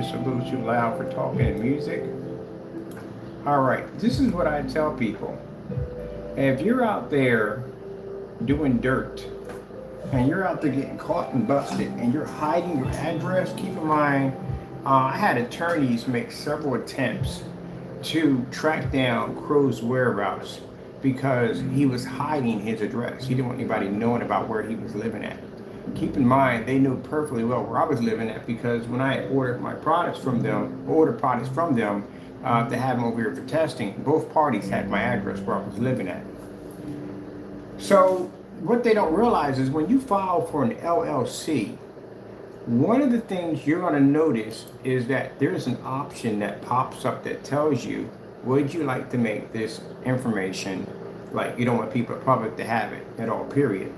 just a little too loud for talking and music. All right, this is what I tell people. If you're out there doing dirt and you're out there getting caught and busted and you're hiding your address, keep in mind, I had attorneys make several attempts to track down CROW's whereabouts because he was hiding his address. He didn't want anybody knowing about where he was living at. Keep in mind, they knew perfectly well where I was living at because when I ordered my products from them, to have them over here for testing, both parties had my address where I was living at. So what they don't realize is when you file for an LLC, one of the things you're going to notice is that there's an option that pops up that tells you, would you like to make this information, like you don't want people, public to have it at all, period.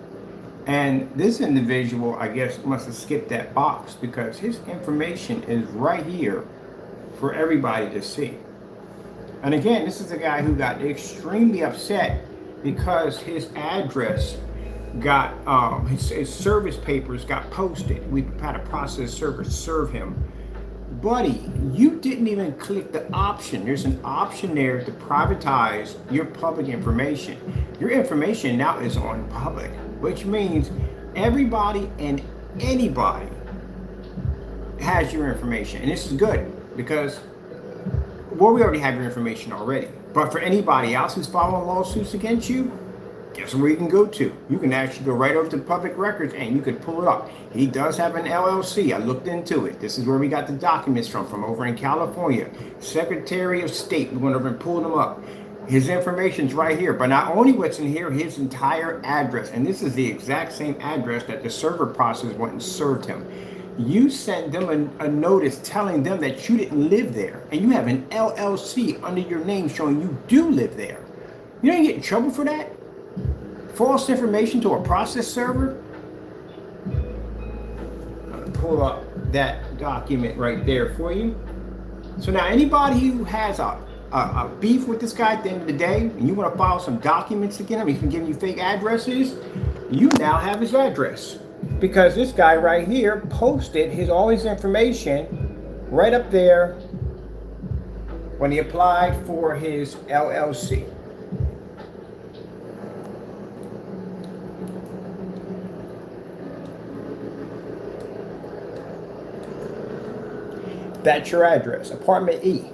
And this individual, I guess, must have skipped that box because his information is right here for everybody to see. And again, this is a guy who got extremely upset because his address got, his service papers got posted. We had a process server serve him. Buddy, you didn't even click the option. There's an option there to privatize your public information. Your information now is on public, which means everybody and anybody has your information. And this is good because, well, we already have your information already. But for anybody else who's filing lawsuits against you, guess where you can go to? You can actually go right over to public records and you could pull it up. He does have an LLC. I looked into it. This is where we got the documents from over in California. Secretary of State. We went over and pulled them up. His information's right here. But not only what's in here, his entire address. And this is the exact same address that the server process went and served him. You sent them a notice telling them that you didn't live there. And you have an LLC under your name showing you do live there. You don't get in trouble for that? False information to a process server? I'm gonna pull up that document right there for you. So now anybody who has a beef with this guy at the end of the day, and you want to file some documents against him, he's been giving you fake addresses, you now have his address. Because this guy right here posted all his information right up there when he applied for his LLC. That's your address, apartment E.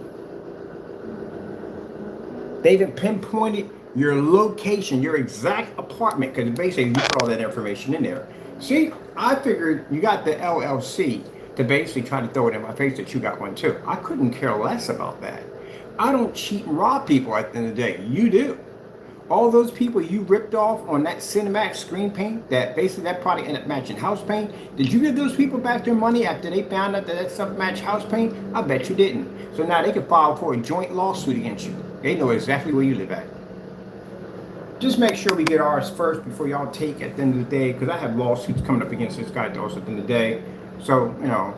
They even pinpointed your location, your exact apartment, because basically you put all that information in there. See, I figured you got the LLC to basically try to throw it in my face that you got one too. I couldn't care less about that. I don't cheat and rob people at the end of the day. You do. All those people you ripped off on that Cinemax screen paint, that basically that product ended up matching house paint, did you give those people back their money after they found out that that stuff matched house paint? I bet you didn't. So now they can file for a joint lawsuit against you. They know exactly where you live at. Just make sure we get ours first before y'all take at the end of the day, because I have lawsuits coming up against this guy also at the end of the day. So, you know,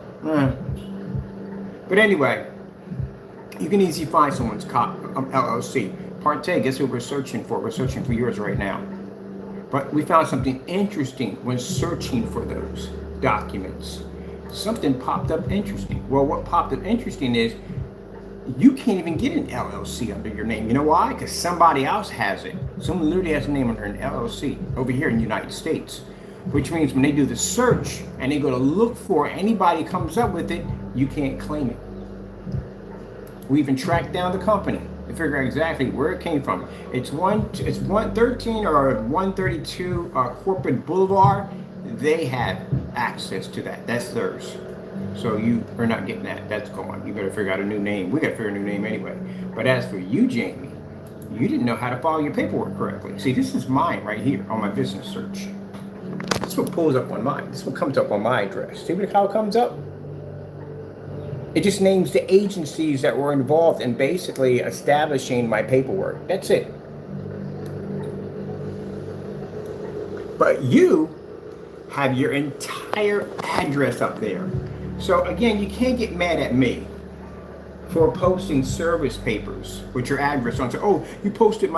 But anyway, you can easily find someone's LLC. Partake, guess what we're searching for? We're searching for yours right now. But we found something interesting when searching for those documents. Something popped up interesting. Well, what popped up interesting is you can't even get an LLC under your name. You know why? Because somebody else has it. Someone literally has a name under an LLC over here in the United States. Which means when they do the search and they go to look for anybody comes up with it, you can't claim it. We even tracked down the company to figure out exactly where it came from. It's 113 or 132 Corporate Boulevard. They have access to that. That's theirs. So you are not getting that. That's gone. You better figure out a new name. We got to figure a new name anyway. But as for you, Jamie, you didn't know how to file your paperwork correctly. See, this is mine right here on my business search. This is what pulls up on mine. This is what comes up on my address. See how it comes up? It just names the agencies that were involved in basically establishing my paperwork. That's it. But you have your entire address up there. So again, you can't get mad at me for posting service papers with your address on. So, oh, you posted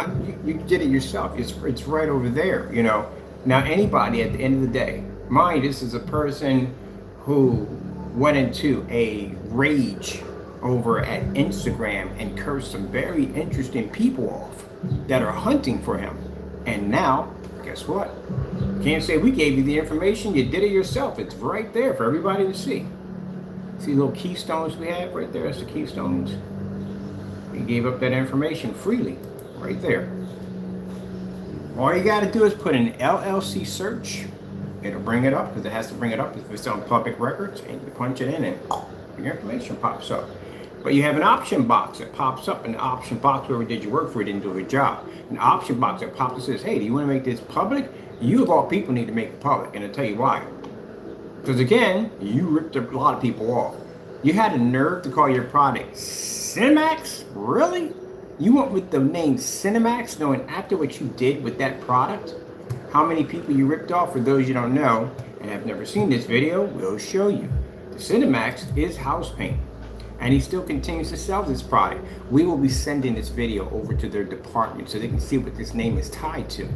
you did it yourself. It's right over there, you know. Now anybody at the end of the day, mind, this is a person who went into a rage over at Instagram and cursed some very interesting people off that are hunting for him. And now, guess what? Can't say we gave you the information, you did it yourself. It's right there for everybody to see. See little keystones we have right there? That's the keystones. We gave up that information freely, right there. All you got to do is put in LLC search. It'll bring it up because it has to bring it up if it's on public records, and you punch it in and your information pops up. But you have an option box that pops up in the option box. Whoever did your work for you didn't do a good job. An option box that pops up says, hey, do you want to make this public? You of all people need to make it public, and I'll tell you why. Because again, you ripped a lot of people off. You had a nerve to call your product Cinemax? Really? You went with the name Cinemax knowing after what you did with that product, how many people you ripped off? For those you don't know and have never seen this video, we'll show you. The Cinemax is house paint, and he still continues to sell this product. We will be sending this video over to their department so they can see what this name is tied to.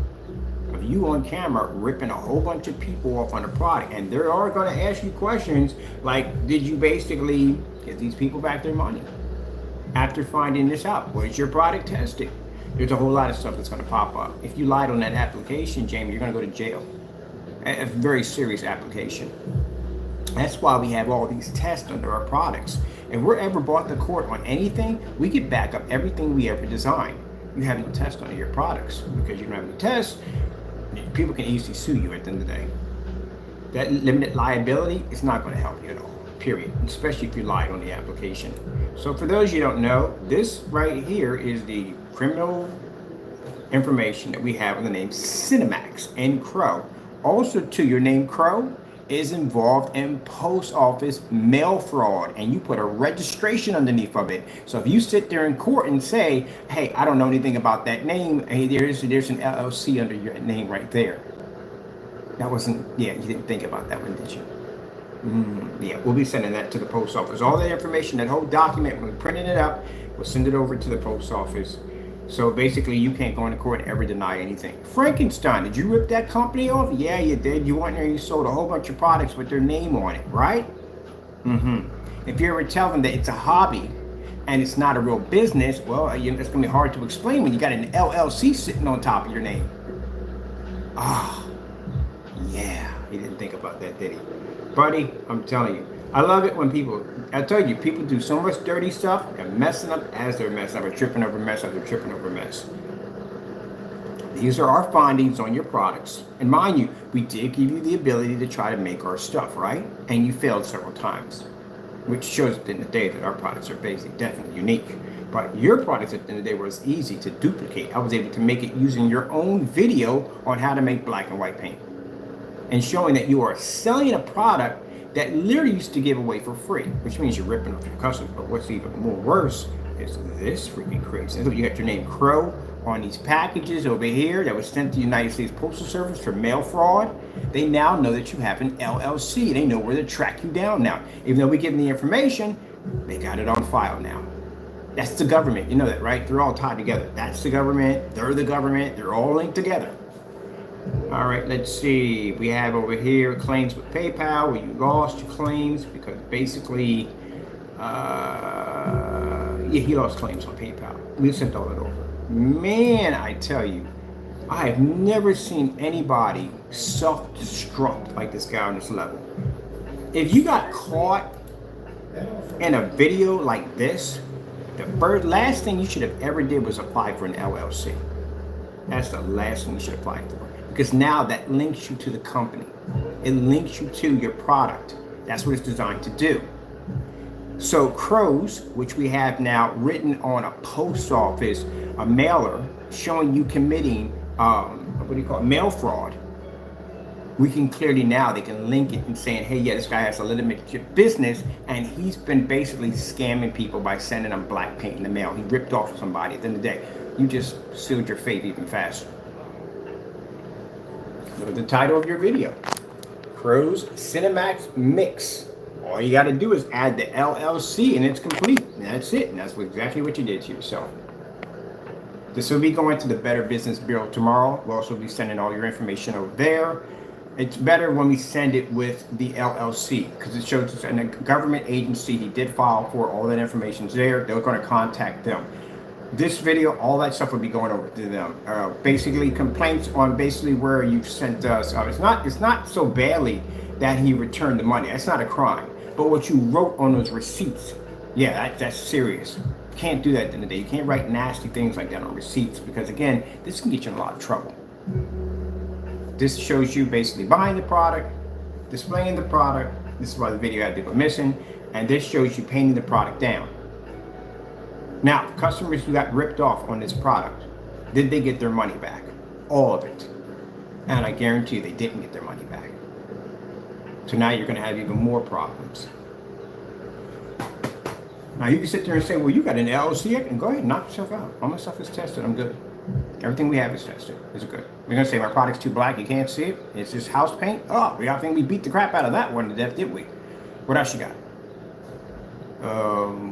Of you on camera ripping a whole bunch of people off on a product, and they are going to ask you questions like, did you basically give these people back their money after finding this out? Was your product tested? There's a whole lot of stuff that's going to pop up. If you lied on that application, Jamie, you're going to go to jail. A very serious application. That's why we have all these tests under our products. If we're ever brought to court on anything, we get back up everything we ever designed. You have no test under your products because you don't have any tests. People can easily sue you at the end of the day. That limited liability is not going to help you at all, period, especially if you lied on the application. So for those you don't know, this right here is the criminal information that we have on the name Cinemax and CROW. Also too, your name CROW is involved in post office mail fraud, and you put a registration underneath of it. So if you sit there in court and say, hey, I don't know anything about that name, hey, there's an LLC under your name right there. That wasn't, yeah, you didn't think about that one, did you? Yeah, we'll be sending that to the post office. All that information, that whole document, when we printed it up, we'll send it over to the post office. So basically, you can't go into court and ever deny anything. Frankenstein, did you rip that company off? Yeah, you did. You went there and you sold a whole bunch of products with their name on it, right? If you ever tell them that it's a hobby and it's not a real business, well, it's going to be hard to explain when you got an LLC sitting on top of your name. Ah, yeah, he didn't think about that, did he? Buddy, I'm telling you, I love it when people, I tell you, people do so much dirty stuff and messing up as they're messing up, or tripping over mess as they're tripping over mess. These are our findings on your products. And mind you, we did give you the ability to try to make our stuff, right? And you failed several times, which shows at the end of the day that our products are basically definitely unique. But your products at the end of the day was easy to duplicate. I was able to make it using your own video on how to make black and white paint, and showing that you are selling a product that literally used to give away for free, which means you're ripping off your customers. But what's even more worse is this freaking crazy. So you got your name CROW on these packages over here that was sent to the United States Postal Service for mail fraud. They now know that you have an LLC. They know where to track you down now. Even though we give them the information, they got it on file now. That's the government. You know that, right? They're all tied together. That's the government. They're the government. They're all linked together. All right, let's see. We have over here claims with PayPal, where you lost your claims because basically, yeah, he lost claims on PayPal. We sent all that over. Man, I tell you, I have never seen anybody self-destruct like this guy on this level. If you got caught in a video like this, the last thing you should have ever did was apply for an LLC. That's the last thing you should apply for. Because now that links you to the company. It links you to your product. That's what it's designed to do. So CROWs, which we have now written on a post office, a mailer, showing you committing, what do you call it, mail fraud. We can clearly now, they can link it and saying, hey, yeah, this guy has a legitimate business, and he's been basically scamming people by sending them black paint in the mail. He ripped off somebody. At the end of the day, you just sealed your fate even faster. Look at the title of your video. CROW's Cinemax Mix. All you got to do is add the LLC and it's complete. And that's it. And that's exactly what you did to yourself. This will be going to the Better Business Bureau tomorrow. We'll also be sending all your information over there. It's better when we send it with the LLC because it shows it's in a government agency. He did file for all that information's there. They're going to contact them. This video, all that stuff will be going over to them. Basically, complaints on basically where you sent us. It's not so badly that he returned the money. That's not a crime. But what you wrote on those receipts, yeah, that's serious. You can't do that at the end of the day. You can't write nasty things like that on receipts because, again, this can get you in a lot of trouble. This shows you basically buying the product, displaying the product. This is why the video had to go missing. And this shows you painting the product down. Now, customers who got ripped off on this product, did they get their money back? All of it. And I guarantee you they didn't get their money back. So now you're going to have even more problems. Now you can sit there and say, well, you got an LLC, and go ahead and knock yourself out. All my stuff is tested, I'm good. Everything we have is tested, it's good. We're gonna say my product's too black, you can't see it. It's just house paint. Oh, I think we beat the crap out of that one to death, did we? What else you got?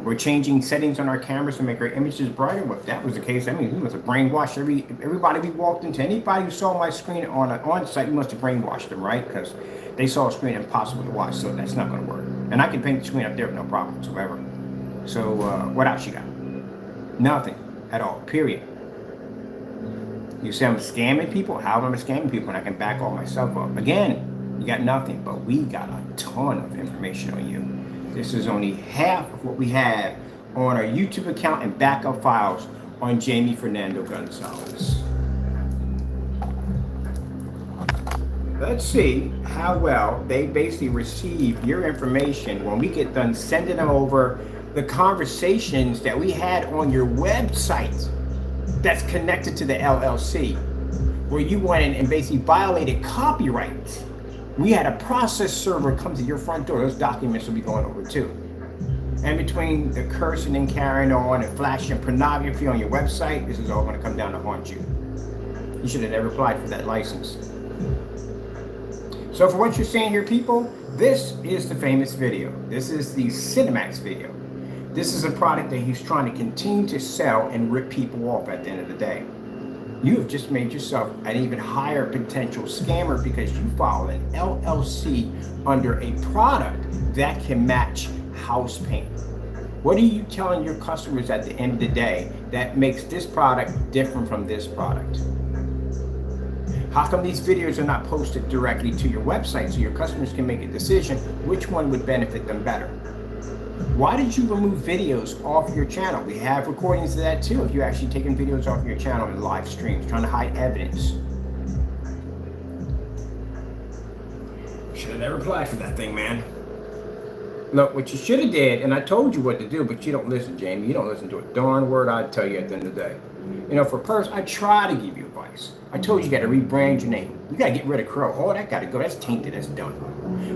We're changing settings on our cameras to make our images brighter. Well, if that was the case, I mean, we must have brainwashed everybody we walked into. Anybody who saw my screen on site, we must have brainwashed them, right? Because they saw a screen impossible to watch, so that's not gonna work. And I can paint the screen up there with no problem whatsoever. So what else you got? Nothing at all, period. You say I'm scamming people? How am I scamming people when I can back all myself up? Again, you got nothing, but we got a ton of information on you. This is only half of what we have on our YouTube account and backup files on Jamie Fernando Gonzalez. Let's see how well they basically receive your information when we get done sending them over the conversations that we had on your website that's connected to the LLC, where you went in and basically violated copyright. We had a process server come to your front door. Those documents will be going over too. And between the cursing and carrying on and flashing pornography on your website, this is all going to come down to haunt you. You should have never applied for that license. So for what you're seeing here, people, this is the famous video. This is the Cinemax video. This is a product that he's trying to continue to sell and rip people off at the end of the day. You have just made yourself an even higher potential scammer because you file an LLC under a product that can match house paint. What are you telling your customers at the end of the day that makes this product different from this product? How come these videos are not posted directly to your website so your customers can make a decision which one would benefit them better? Why did you remove videos off your channel? We have recordings of that too. If you're actually taking videos off your channel in live streams, trying to hide evidence. Should have never applied for that thing, man. Look, what you should have did, and I told you what to do, but you don't listen, Jamie. You don't listen to a darn word I tell you at the end of the day. You know, I try to give you advice. I told you got to rebrand your name. You got to get rid of CROW. Oh, that got to go. That's tainted. That's done.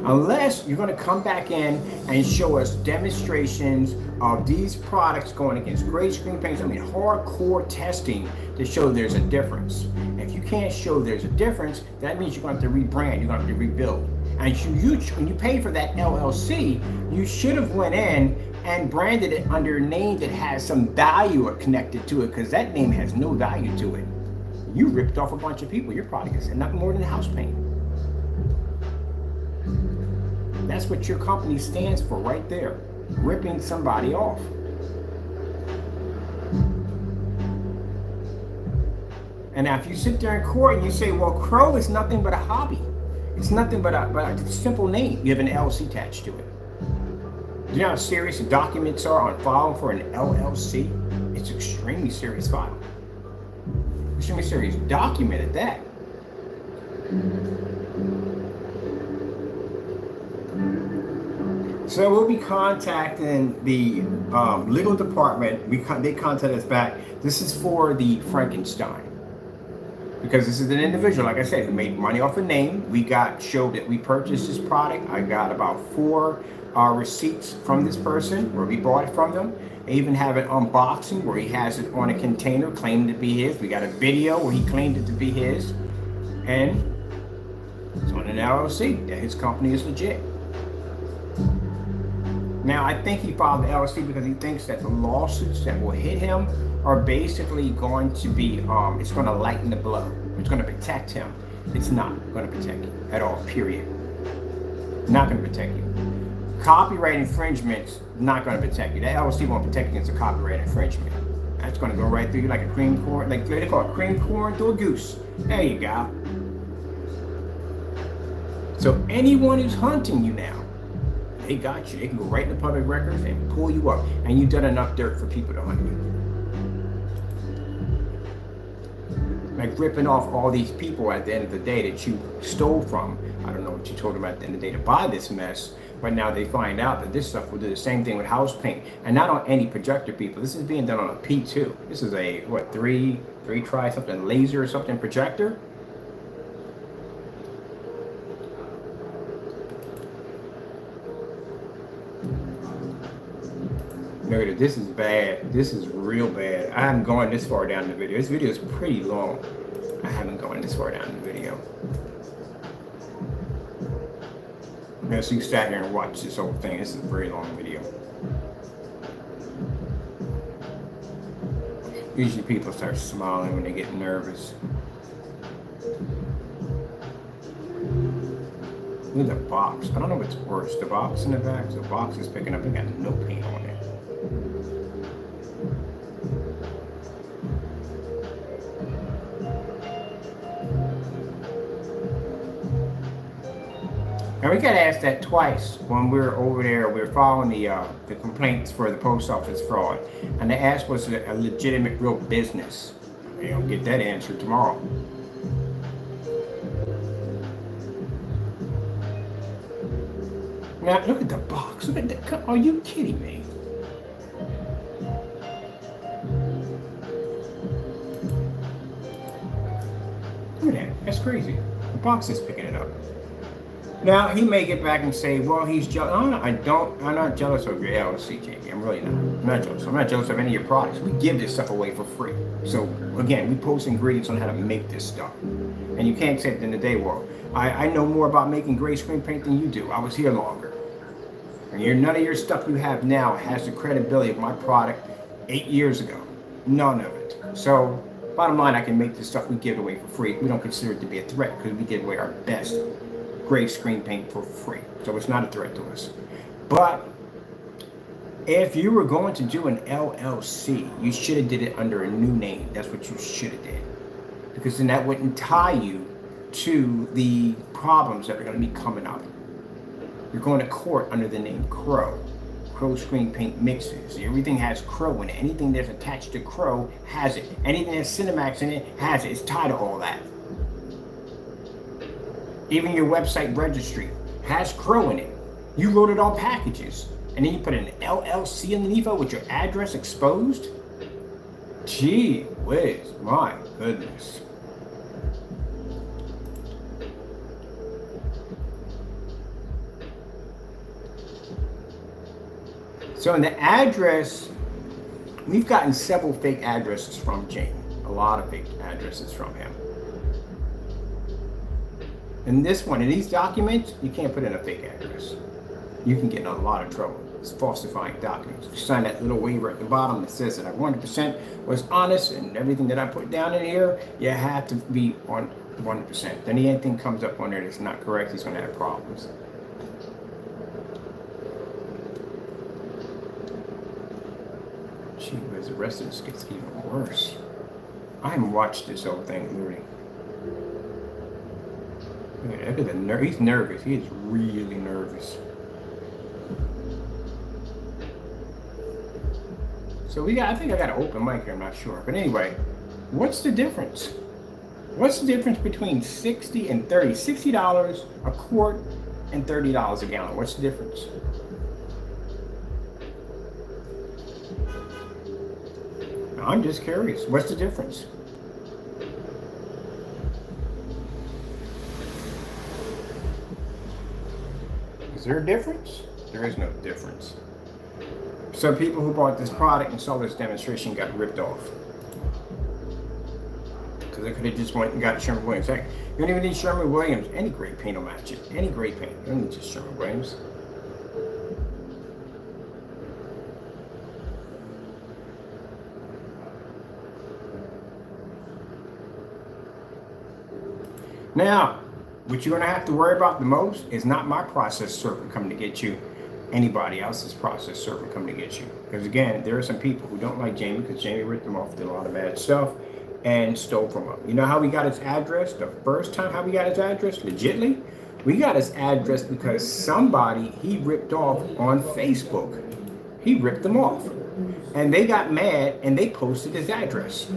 Unless you're going to come back in and show us demonstrations of these products going against gray screen paints. I mean, hardcore testing to show there's a difference. If you can't show there's a difference, that means you're going to have to rebrand. You're going to have to rebuild. And when you pay for that LLC, you should have went in and branded it under a name that has some value connected to it, because that name has no value to it. You ripped off a bunch of people. Your product is nothing more than house paint. That's what your company stands for right there, ripping somebody off. And now if you sit there in court and you say, well, CROW is nothing but a hobby. It's nothing but a simple name. You have an LLC attached to it. Do you know how serious the documents are on file for an LLC? It's an extremely serious file. Extremely serious document at that. So we'll be contacting the legal department. They contacted us back. This is for the Frankenstein. Because this is an individual, like I said, who made money off a name. We showed that we purchased this product. I got about 4 receipts from this person where we bought it from them. I even have an unboxing where he has it on a container, claimed to be his. We got a video where he claimed it to be his. And it's on an LLC that his company is legit. Now, I think he filed the LLC because he thinks that the lawsuits that will hit him are basically going to be, it's going to lighten the blow. It's going to protect him. It's not going to protect you at all, period. Not going to protect you. Copyright infringement's not going to protect you. The LLC won't protect you against a copyright infringement. That's going to go right through you like a cream corn, like they call it cream corn through a goose. There you go. So anyone who's hunting you now, they got you. They can go right in the public records and pull you up. And you've done enough dirt for people to hunt you. Like ripping off all these people at the end of the day that you stole from. I don't know what you told them at the end of the day to buy this mess, but now they find out that this stuff will do the same thing with house paint. And not on any projector, people. This is being done on a P2. This is a, what, three try something, laser or something projector? Look at it, this is bad. This is real bad. I haven't gone this far down in the video. This video is pretty long. I haven't gone this far down in the video. So you sat here and watched this whole thing. This is a very long video. Usually people start smiling when they get nervous. Look at the box. I don't know what's worse, the box in the back. The box is picking up and got no paint on it. And we got asked that twice when we were over there. We were following the complaints for the post office fraud, and they asked was it a legitimate, real business. You'll get that answer tomorrow. Now look at the box. Look at that. Are you kidding me? Look at that. That's crazy. The box is picking it up. Now, he may get back and say, well, he's jealous. I'm not jealous of your LLC, JB. I'm really not. I'm not jealous. I'm not jealous of any of your products. We give this stuff away for free. So, again, we post ingredients on how to make this stuff. And you can't say at the end of the day, well, I know more about making gray screen paint than you do. I was here longer. And none of your stuff you have now has the credibility of my product 8 years ago. None of it. So, bottom line, I can make this stuff we give away for free. We don't consider it to be a threat because we give away our best gray screen paint for free. So it's not a threat to us. But if you were going to do an LLC, you should have did it under a new name. That's what you should have did. Because then that wouldn't tie you to the problems that are going to be coming up. You're going to court under the name CROW. CROW Screen Paint Mixes. Everything has CROW in it. Anything that's attached to CROW has it. Anything that's Cinemax in it has it. It's tied to all that. Even your website registry has CROW in it. You wrote it on packages. And then you put an LLC underneath it with your address exposed? Gee whiz, my goodness. So in the address, we've gotten several fake addresses from Jane. A lot of fake addresses from him. In this one, in these documents, you can't put in a fake address. You can get in a lot of trouble. It's falsifying documents. You sign that little waiver at the bottom that says that I 100% was honest and everything that I put down in here, you have to be on 100%. Then anything comes up on there that's not correct, he's going to have problems. Gee whiz, the rest of this gets even worse. I haven't watched this whole thing, literally. Look at the nerve. He's nervous. He is really nervous. So I think I got an open mic here, I'm not sure. But anyway, what's the difference? What's the difference between 60 and 30? $60 a quart and $30 a gallon. What's the difference? I'm just curious. What's the difference? Is there a difference? There is no difference. So people who bought this product and saw this demonstration got ripped off. Because they could have just went and got Sherwin-Williams. Heck, you don't even need Sherwin-Williams. Any great paint will match it. Any great paint. You don't need just Sherwin-Williams. Now, what you're going to have to worry about the most is not my process server coming to get you, anybody else's process server coming to get you. Because again, there are some people who don't like Jamie because Jamie ripped them off, did a lot of bad stuff, and stole from him. You know how we got his address? The first time how we got his address, legitly? We got his address because somebody he ripped off on Facebook. He ripped them off. And they got mad and they posted his address.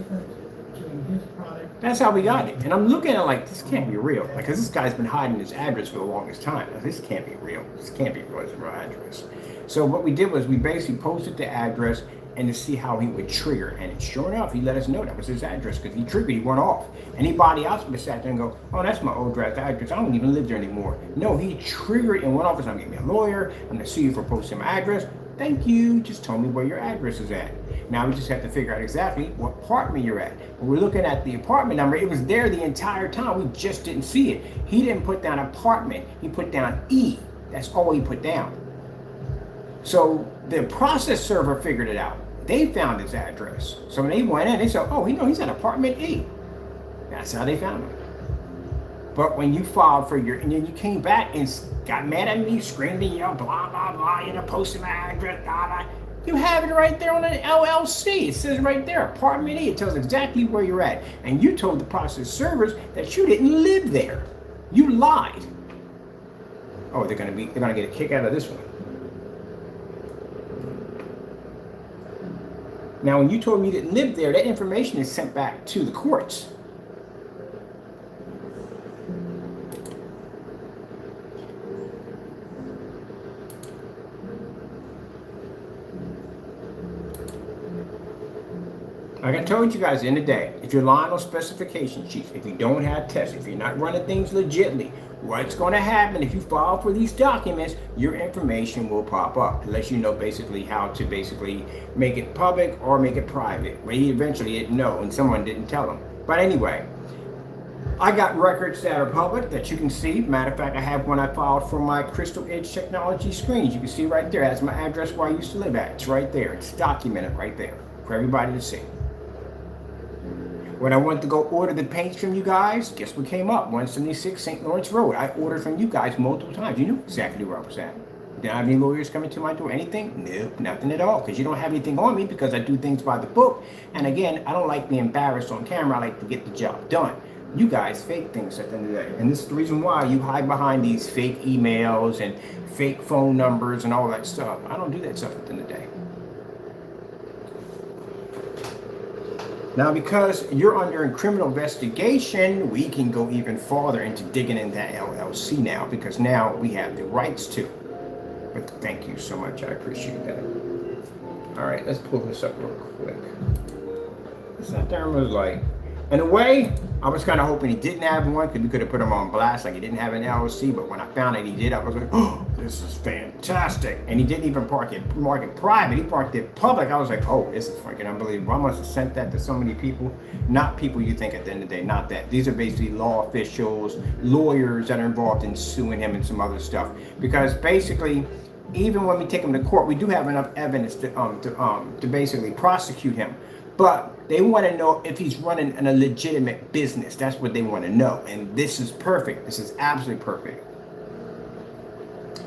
That's how we got it. And I'm looking at it like, this can't be real. Like, because this guy's been hiding his address for the longest time. Like, this can't be real. This can't be real. It's a real address. So what we did was we basically posted the address and to see how he would trigger. And sure enough, he let us know that was his address because he triggered, he went off. Anybody else would have sat there and go, oh, that's my old draft address. I don't even live there anymore. No, he triggered and went off and said, I'm going to get me a lawyer. I'm going to sue you for posting my address. Thank you. Just tell me where your address is at. Now we just have to figure out exactly what apartment you're at. When we're looking at the apartment number, it was there the entire time. We just didn't see it. He didn't put down apartment. He put down E. That's all he put down. So the process server figured it out. They found his address. So when they went in, they said, oh, he's at apartment E. That's how they found him. But when you filed for your, and then you came back and got mad at me, screamed and yelled, blah, blah, blah, posting my address, blah, blah. You have it right there on an LLC. It says right there, apartment E. It tells exactly where you're at. And you told the process servers that you didn't live there. You lied. Oh, they're gonna get a kick out of this one. Now, when you told me you didn't live there, that information is sent back to the courts. Like I told you guys at the end of the day, if you're lying on specification sheets, if you don't have tests, if you're not running things legitly, what's going to happen if you file for these documents, your information will pop up unless you know basically how to basically make it public or make it private. Well, he eventually didn't know and someone didn't tell him. But anyway, I got records that are public that you can see. Matter of fact, I have one I filed for my Crystal Edge Technology screens. You can see right there. That's my address where I used to live at. It's right there. It's documented right there for everybody to see. When I went to go order the paints from you guys, guess what came up? 176 St. Lawrence Road. I ordered from you guys multiple times. You knew exactly where I was at. Did I have any lawyers coming to my door? Anything? Nope, nothing at all. Because you don't have anything on me because I do things by the book. And again, I don't like being embarrassed on camera. I like to get the job done. You guys fake things at the end of the day. And this is the reason why you hide behind these fake emails and fake phone numbers and all that stuff. I don't do that stuff at the end of the day. Now, because you're under a criminal investigation, we can go even farther into digging into that LLC now, because now we have the rights to. But thank you so much. I appreciate that. All right, let's pull this up real quick. I sat there and was like, in a way, I was kind of hoping he didn't have one because we could have put him on blast like he didn't have an LLC. But when I found out he did, I was like, oh, this is fantastic. And he didn't even mark it private. He parked it public. I was like, oh, this is fucking unbelievable. I must have sent that to so many people. Not people you think at the end of the day, not that. These are basically law officials, lawyers that are involved in suing him and some other stuff. Because basically, even when we take him to court, we do have enough evidence to basically prosecute him. But they want to know if he's running a legitimate business. That's what they want to know. And this is perfect. This is absolutely perfect.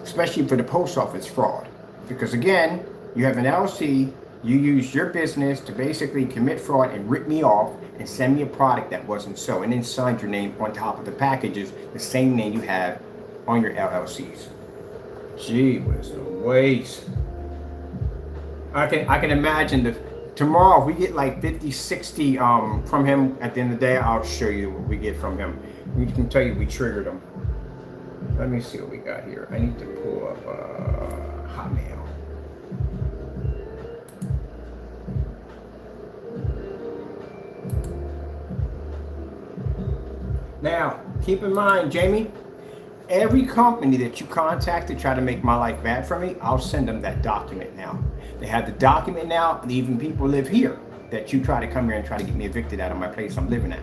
Especially for the post office fraud. Because again, you have an LLC, you use your business to basically commit fraud and rip me off and send me a product that wasn't so. And then sign your name on top of the packages, the same name you have on your LLCs. Gee, what's the waste? I can imagine tomorrow, if we get like 50, 60 from him at the end of the day, I'll show you what we get from him. We can tell you we triggered him. Let me see what we got here. I need to pull up Hotmail. Now, keep in mind, Jamie, every company that you contact to try to make my life bad for me, I'll send them that document now. They have the document now, and even people live here that you try to come here and try to get me evicted out of my place I'm living at.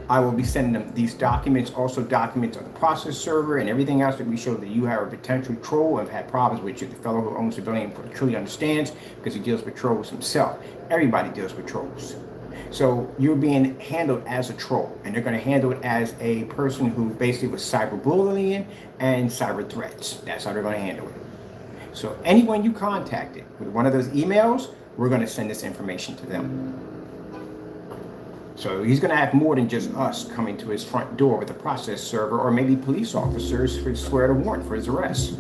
I will be sending them these documents, also documents on the process server and everything else that we show that you have a potential troll and have had problems with you. The fellow who owns the building truly understands because he deals with trolls himself. Everybody deals with trolls. So you're being handled as a troll, and they're going to handle it as a person who basically was cyberbullying and cyber threats. That's how they're going to handle it. So anyone you contacted with one of those emails, we're going to send this information to them. So he's going to have more than just us coming to his front door with a process server, or maybe police officers for swear to warrant for his arrest.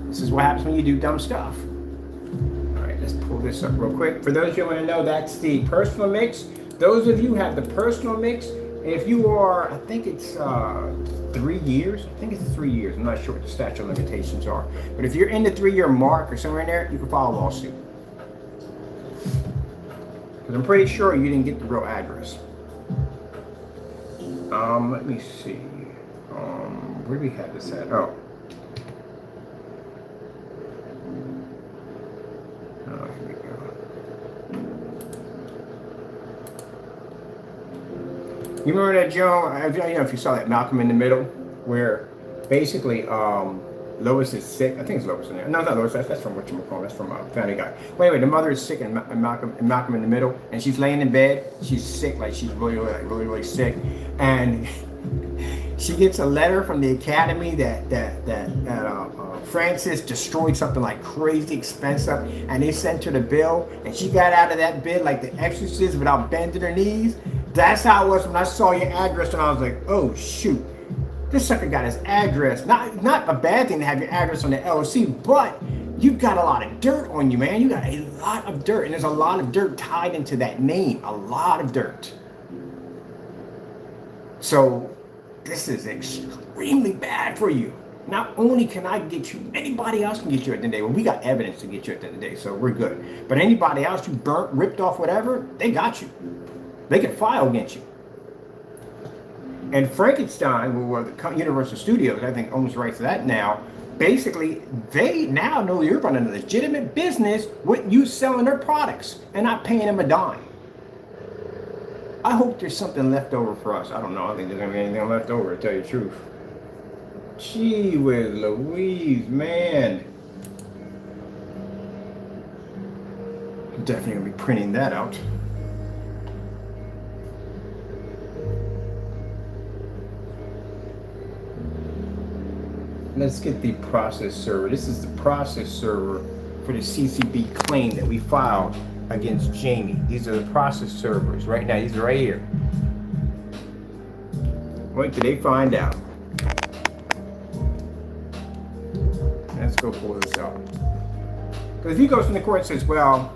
This is what happens when you do dumb stuff. All right, let's pull this up real quick. For those of you who want to know, that's the personal mix. Those of you who have the personal mix, if you are, I think it's 3 years. I think it's 3 years. I'm not sure what the statute of limitations are. But if you're in the 3-year mark or somewhere in there, you can file a lawsuit. Because I'm pretty sure you didn't get the real address. Let me see. Where do we have this at? Oh, here we go. You remember that, Joe? I don't know if you saw that Malcolm in the Middle, where basically Lois is sick. I think it's Lois in there. No, not Lois. That's from whatchamacallit. That's from Family Guy. Well, anyway, the mother is sick, and Malcolm in the Middle, and she's laying in bed. She's sick, like she's really sick, and she gets a letter from the academy that Francis destroyed something like crazy expensive, and they sent her the bill, and she got out of that bed like the Exorcist without bending her knees. That's how it was when I saw your address, and I was like, oh shoot, this sucker got his address. Not a bad thing to have your address on the LLC, but you've got a lot of dirt on you, man. You got a lot of dirt, and there's a lot of dirt tied into that name, a lot of dirt. So this is extremely bad for you. Not only can I get you, anybody else can get you at the end of the day. Well, we got evidence to get you at the end of the day, so we're good. But anybody else you burnt, ripped off, whatever, they got you. They can file against you. And Frankenstein, who the Universal Studios, I think, owns rights to that now. Basically, they now know you're running a legitimate business with you selling their products and not paying them a dime. I hope there's something left over for us. I don't know. I think there's going to be anything left over, to tell you the truth. Gee whiz Louise, man. I'm definitely going to be printing that out. Let's get the process server. This is the process server for the CCB claim that we filed against Jamie. These are the process servers right now. These are right here. Wait till they find out. Let's go pull this out. Because if he goes to the court and says, well,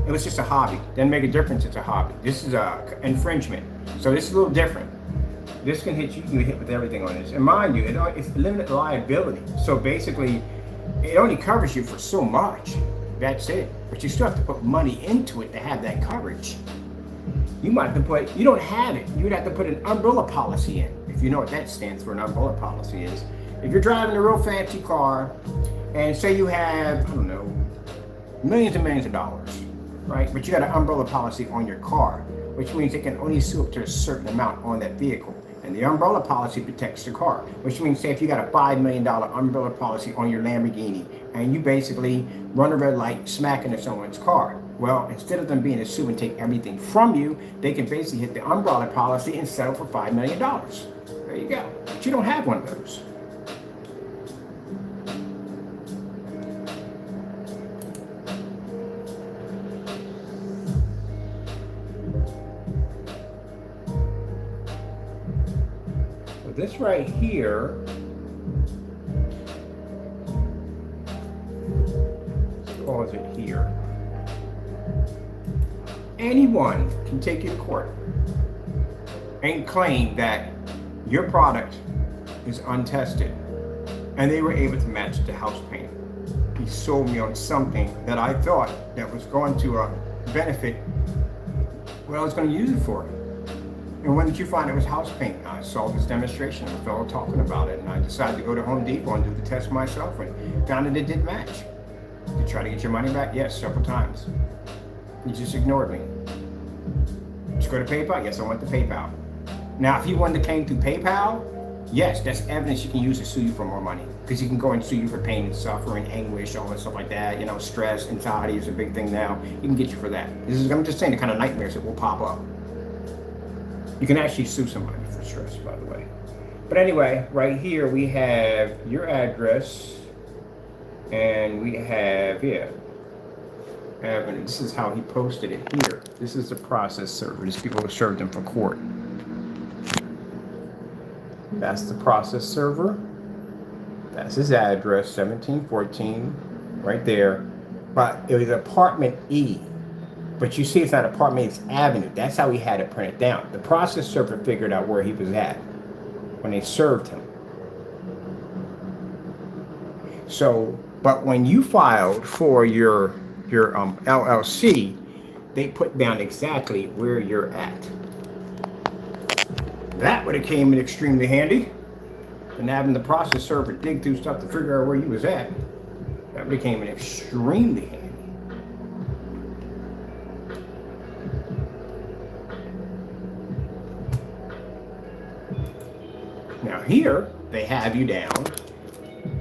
it was just a hobby. Doesn't make a difference. It's a hobby. This is a infringement. So this is a little different. This can hit you. You can get hit with everything on this. And mind you, it's limited liability. So basically, it only covers you for so much. That's it. But you still have to put money into it to have that coverage. You might have to put, you don't have it. You would have to put an umbrella policy in. If you know what that stands for, an umbrella policy is. If you're driving a real fancy car, and say you have, I don't know, millions and millions of dollars, right? But you got an umbrella policy on your car, which means it can only sue up to a certain amount on that vehicle. And the umbrella policy protects the car, which means, say, if you got a $5 million umbrella policy on your Lamborghini, and you basically run a red light, smack into someone's car. Well, instead of them being a sue and take everything from you, they can basically hit the umbrella policy and settle for $5 million. There you go. But you don't have one of those. This right here, let's pause it here. Anyone can take you to court and claim that your product is untested and they were able to match it to house paint. He sold me on something that I thought that was going to benefit what I was going to use it for. And when did you find it was house paint? I saw this demonstration of a fellow talking about it, and I decided to go to Home Depot and do the test myself, and found that it didn't match. Did you try to get your money back? Yes, several times. You just ignored me. Did you go to PayPal? Yes, I went to PayPal. Now, if you wanted to claim through PayPal, Yes, that's evidence you can use to sue you for more money. Because you can go and sue you for pain and suffering, anguish, all that stuff like that. You know, stress, anxiety is a big thing now. You can get you for that. I'm just saying the kind of nightmares that will pop up. You can actually sue somebody for stress, by the way. But anyway, right here we have your address, and we have, this is how he posted it here. This is the process server. These people have served him for court. That's the process server. That's his address, 1714, right there. But it was apartment E. But you see it's not apartment, it's avenue. That's how he had it printed down. The process server figured out where he was at when they served him. So, but when you filed for your LLC, they put down exactly where you're at. That would have came in extremely handy. And having the process server dig through stuff to figure out where you was at, that became an extremely handy. Now here, they have you down.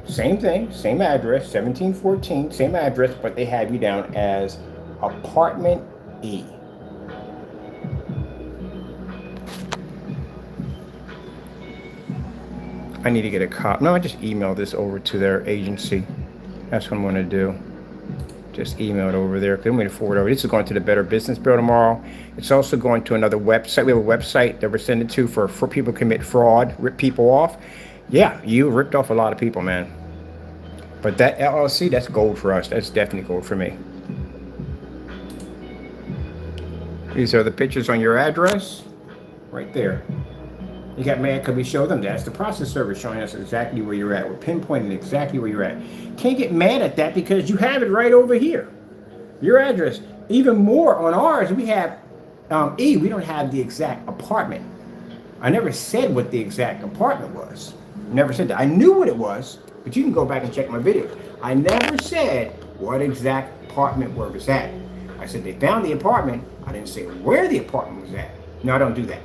Same thing, same address, 1714, same address, but they have you down as apartment E. I need to get a copy. No, I just emailed this over to their agency. That's what I'm going to do. Just email it over there. I'm going to forward over. This is going to the Better Business Bureau tomorrow. It's also going to another website. We have a website that we're sending to for people who commit fraud, rip people off. Yeah, you ripped off a lot of people, man. But that LLC, that's gold for us. That's definitely gold for me. These are the pictures on your address. Right there. You got mad because we showed them that. That's the process server showing us exactly where you're at. We're pinpointing exactly where you're at. Can't get mad at that because you have it right over here. Your address. Even more on ours, we have E. We don't have the exact apartment. I never said what the exact apartment was. Never said that. I knew what it was, but you can go back and check my videos. I never said what exact apartment where it was at. I said they found the apartment. I didn't say where the apartment was at. No, I don't do that.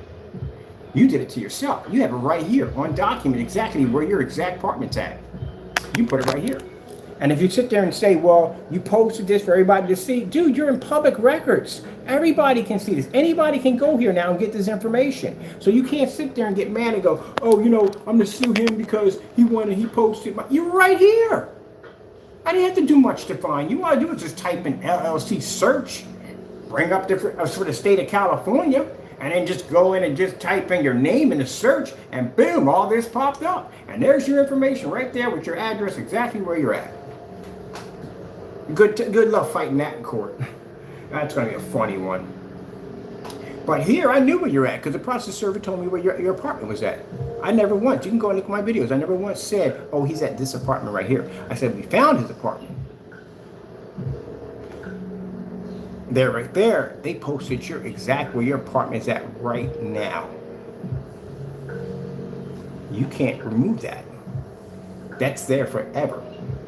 You did it to yourself. You have it right here on document exactly where your exact apartment's at. You put it right here. And if you sit there and say, well, you posted this for everybody to see, dude, you're in public records. Everybody can see this. Anybody can go here now and get this information. So you can't sit there and get mad and go, oh, you know, I'm going to sue him because he posted. You're right here. I didn't have to do much to find you. All I do is just type in LLC search, bring up for the state of California, and then just go in and just type in your name in the search, and boom, all this popped up. And there's your information right there with your address, exactly where you're at. Good luck fighting that in court. That's going to be a funny one. But here, I knew where you're at because the process server told me where your apartment was at. I never once, you can go and look at my videos, I never once said, oh, he's at this apartment right here. I said, we found his apartment. There, right there, they posted your exact where your apartment's at right now. You can't remove that. That's there forever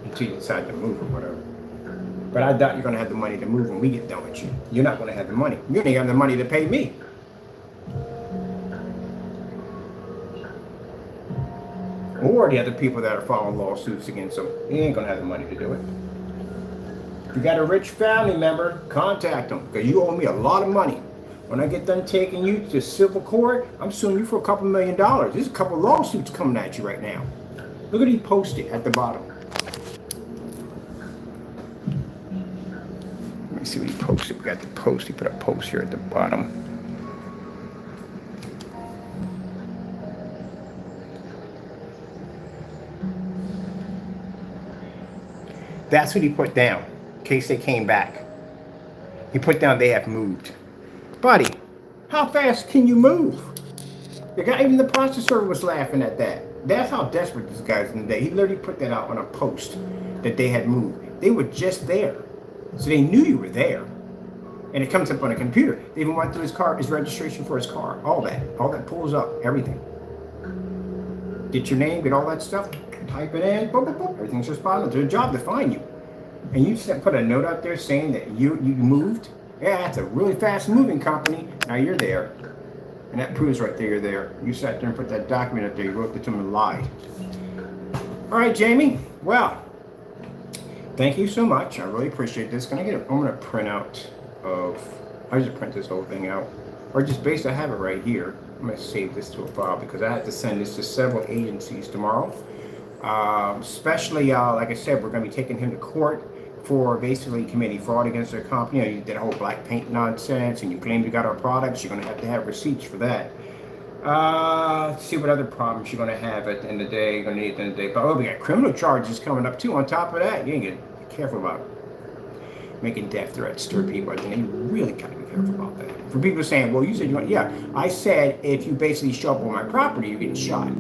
until you decide to move or whatever. But I doubt you're going to have the money to move when we get done with you. You're not going to have the money. You ain't got the money to pay me. Or the other people that are filing lawsuits against them. You ain't going to have the money to do it. If you got a rich family member, contact them because you owe me a lot of money. When I get done taking you to civil court, I'm suing you for $2 million. There's a couple lawsuits coming at you right now. Look at he posted at the bottom. Let me see what he posted. We got the post. He put a post here at the bottom. That's what he put down. In case they came back. He put down they have moved. Buddy, how fast can you move? The guy, even the process server was laughing at that. That's how desperate this guy's in the day. He literally put that out on a post that they had moved. They were just there. So they knew you were there. And it comes up on a computer. They even went through his car, his registration for his car. All that pulls up, everything. Get your name, get all that stuff, type it in, boop, boop, boop. Everything's responding to their job to find you. And you just put a note out there saying that you moved. Yeah, that's a really fast moving company. Now you're there. And that proves right there you're there. You sat there and put that document up there. You wrote it to him and lied. All right, Jamie. Well, thank you so much. I really appreciate this. I'm gonna print out of. I just print this whole thing out, or just basically I have it right here. I'm gonna save this to a file because I have to send this to several agencies tomorrow. Especially, like I said, we're gonna be taking him to court for basically committing fraud against their company. You know, you did a whole black paint nonsense, and you claimed you got our products. You're gonna have receipts for that. Let's see what other problems you're gonna have at the end of the day. You're gonna need at the end of the day. But oh, we got criminal charges coming up too. On top of that, you ain't get careful about making death threats to people. I think you really gotta be careful about that. For people saying, well, you said you want, yeah, I said if you basically show up on my property, you're getting shot.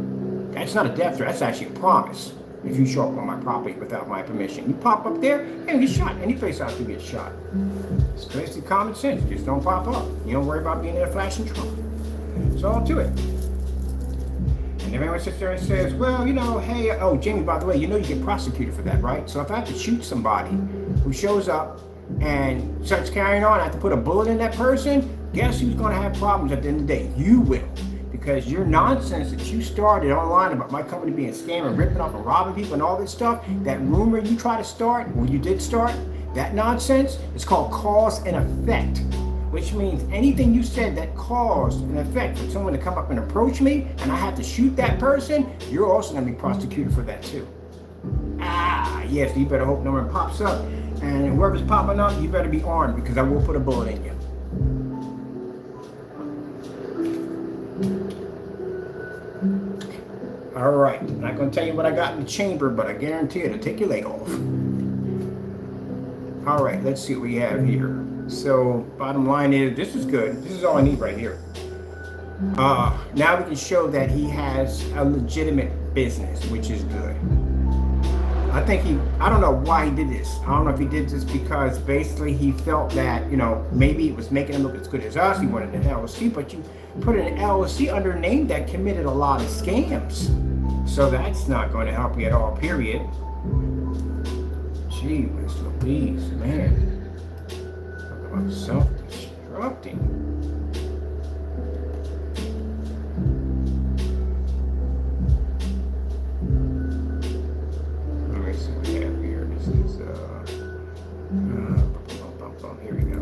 That's not a death threat. That's actually a promise. If you show up on my property without my permission, you pop up there and get shot. Any place else you get shot. It's basically common sense. Just don't pop up. You don't worry about being in a flashing truck. It's all to it. And everyone sits there and says, well, you know, hey, oh, Jamie, by the way, you know you get prosecuted for that, right? So if I have to shoot somebody who shows up and starts carrying on, I have to put a bullet in that person, guess who's going to have problems at the end of the day? You will. Because your nonsense that you started online about my company being scammed and ripping off and robbing people and all this stuff, that rumor you try to start, or you did start, that nonsense is called cause and effect, which means anything you said that caused an effect for someone to come up and approach me and I have to shoot that person, you're also going to be prosecuted for that too. Yes, you better hope no one pops up, and whoever's popping up, you better be armed because I will put a bullet in you. All right, I'm not going to tell you what I got in the chamber, but I guarantee it'll take your leg off. All right, let's see what we have here. So, bottom line is, this is good. This is all I need right here. Now we can show that he has a legitimate business, which is good. I don't know why he did this. I don't know if he did this because basically he felt that, you know, maybe it was making him look as good as us. He wanted an LLC, but you put an LLC under a name that committed a lot of scams. So that's not going to help you at all, period. Gee, Mr. Louise, man. Talk about self-destructing. Here we go.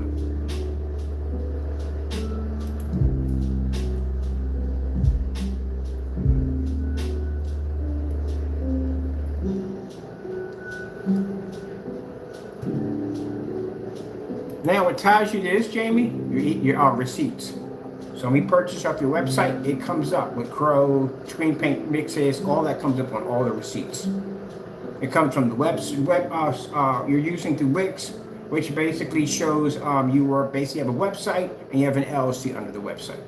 Now what ties you to this, Jamie? Your receipts. So when we purchase off your website, it comes up with CROW, screen paint mixes, all that comes up on all the receipts. It comes from the you're using through Wix, which basically shows you are basically have a website and you have an LLC under the website.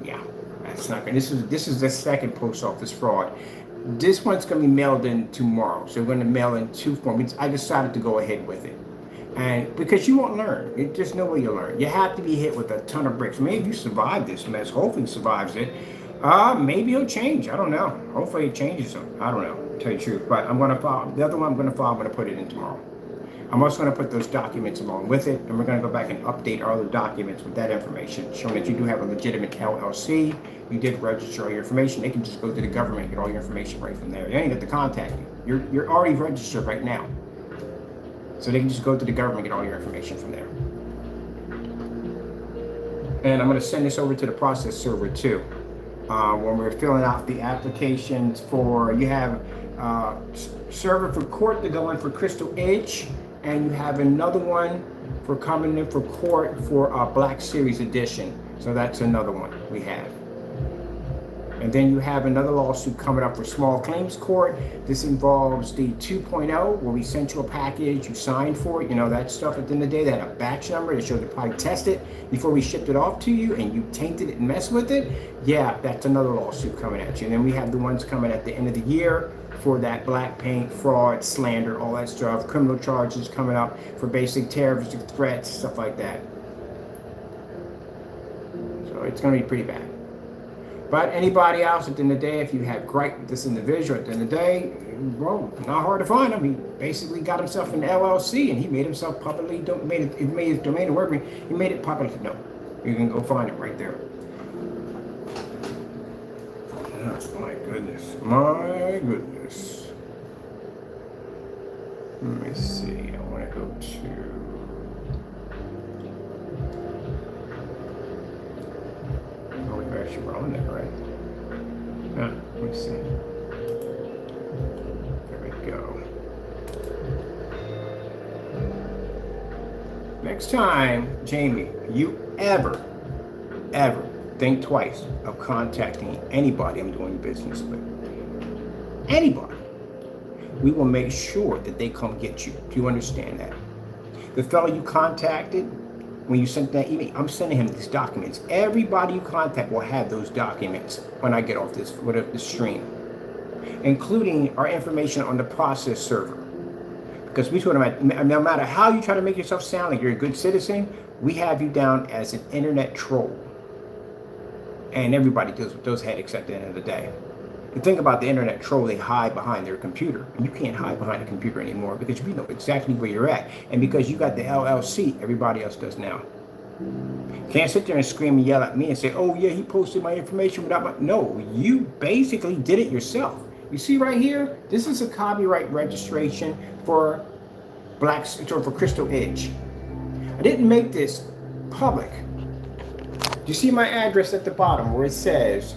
Yeah, that's not good. This is the second post office fraud. This one's going to be mailed in tomorrow, so we're going to mail in two forms. I decided to go ahead with it, and because you won't learn, there's no way you'll learn. You have to be hit with a ton of bricks. Maybe you survive this mess. Hopefully, survives it. Maybe he'll change. I don't know. Hopefully, it changes him. I don't know. To tell you the truth, but I'm going to file the other one. I'm going to put it in tomorrow. I'm also going to put those documents along with it, and we're going to go back and update all the documents with that information, showing that you do have a legitimate LLC. You did register all your information. They can just go to the government and get all your information right from there. They ain't got to contact you. You're already registered right now, so they can just go to the government and get all your information from there. And I'm going to send this over to the process server too. When we're filling out the applications for, you have server for court to go in for Crystal Edge, and you have another one for coming in for court for Black Series Edition. So that's another one we have. And then you have another lawsuit coming up for small claims court. This involves the 2.0, where we sent you a package, you signed for it, you know, that stuff. At the end of the day, they had a batch number that showed they probably tested before we shipped it off to you, and you tainted it and messed with it. Yeah, that's another lawsuit coming at you. And then we have the ones coming at the end of the year for that black paint, fraud, slander, all that stuff. Criminal charges coming up for basic terroristic threats, stuff like that. So it's going to be pretty bad. But anybody else at the end of the day, if you have gripe with this individual at the end of the day, well, not hard to find him. He basically got himself an LLC, and he made himself publicly, made his domain work. He made it publicly known. You can go find it right there. Oh, my goodness. My goodness. Let me see. I want to go to... Oh, we've actually were on there, right? Let me see. There we go. Next time, Jamie, you ever think twice of contacting anybody I'm doing business with, anybody, we will make sure that they come get you. Do you understand that? The fellow you contacted, when you sent that email, I'm sending him these documents. Everybody you contact will have those documents when I get off this stream, including our information on the process server. Because we told them, no matter how you try to make yourself sound like you're a good citizen, we have you down as an internet troll. And everybody deals with those headaches at the end of the day. The thing about the internet troll, they hide behind their computer. And you can't hide behind a computer anymore because we know exactly where you're at. And because you got the LLC, everybody else does now. Can't sit there and scream and yell at me and say, oh yeah, he posted my information without my... No, you basically did it yourself. You see right here, this is a copyright registration for for Crystal Edge. I didn't make this public. You see my address at the bottom where it says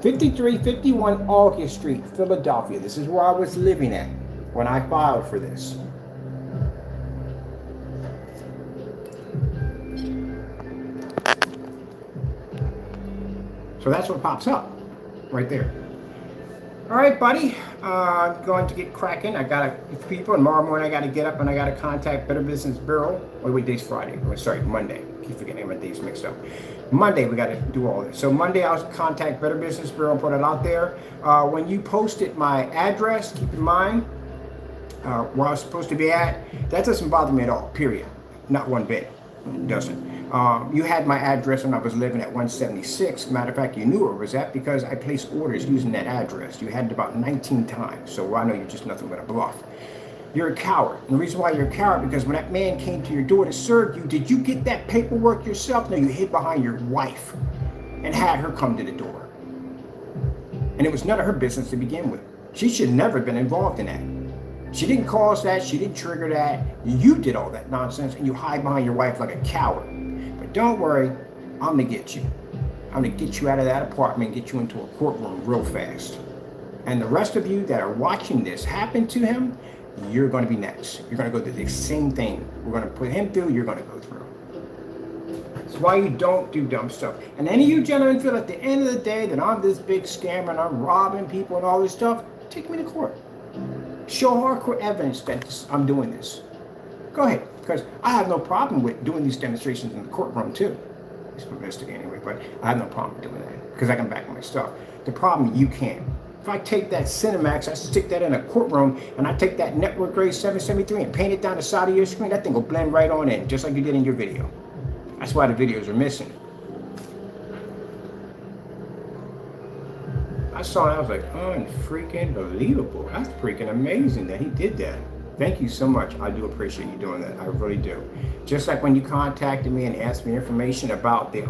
5351 August Street, Philadelphia. This is where I was living at when I filed for this. So that's what pops up right there. All right, buddy. I'm going to get cracking. I got people. Tomorrow morning I got to get up and I got to contact Better Business Bureau. Wait, today's Friday. Oh, sorry, Monday. Keep forgetting my days mixed up. Monday we got to do all this. So Monday I'll contact Better Business Bureau and put it out there. When you posted my address, keep in mind where I was supposed to be at. That doesn't bother me at all. Period. Not one bit. It doesn't. You had my address when I was living at 176. Matter of fact, you knew where it was at because I placed orders using that address. You had it about 19 times. So I know you're just nothing but a bluff. You're a coward. And the reason why you're a coward, because when that man came to your door to serve you, did you get that paperwork yourself? No, you hid behind your wife and had her come to the door. And it was none of her business to begin with. She should never have been involved in that. She didn't cause that. She didn't trigger that. You did all that nonsense and you hide behind your wife like a coward. But don't worry, I'm going to get you. I'm going to get you out of that apartment and get you into a courtroom real fast. And the rest of you that are watching this happen to him, you're going to be next. You're going to go through the same thing. We're going to put him through, you're going to go through. That's why you don't do dumb stuff. And any of you gentlemen feel at the end of the day that I'm this big scammer and I'm robbing people and all this stuff, take me to court. Show hardcore evidence that I'm doing this. Go ahead, because I have no problem with doing these demonstrations in the courtroom too. It's domestic anyway, but I have no problem doing that because I can back my stuff. The problem, you can't. If I take that Cinemax, I stick that in a courtroom, and I take that network grade 773 and paint it down the side of your screen, that thing will blend right on in, just like you did in your video. That's why the videos are missing. I saw it, I was like, unfreaking believable. That's freaking amazing that he did that. Thank you so much. I do appreciate you doing that. I really do. Just like when you contacted me and asked me information about the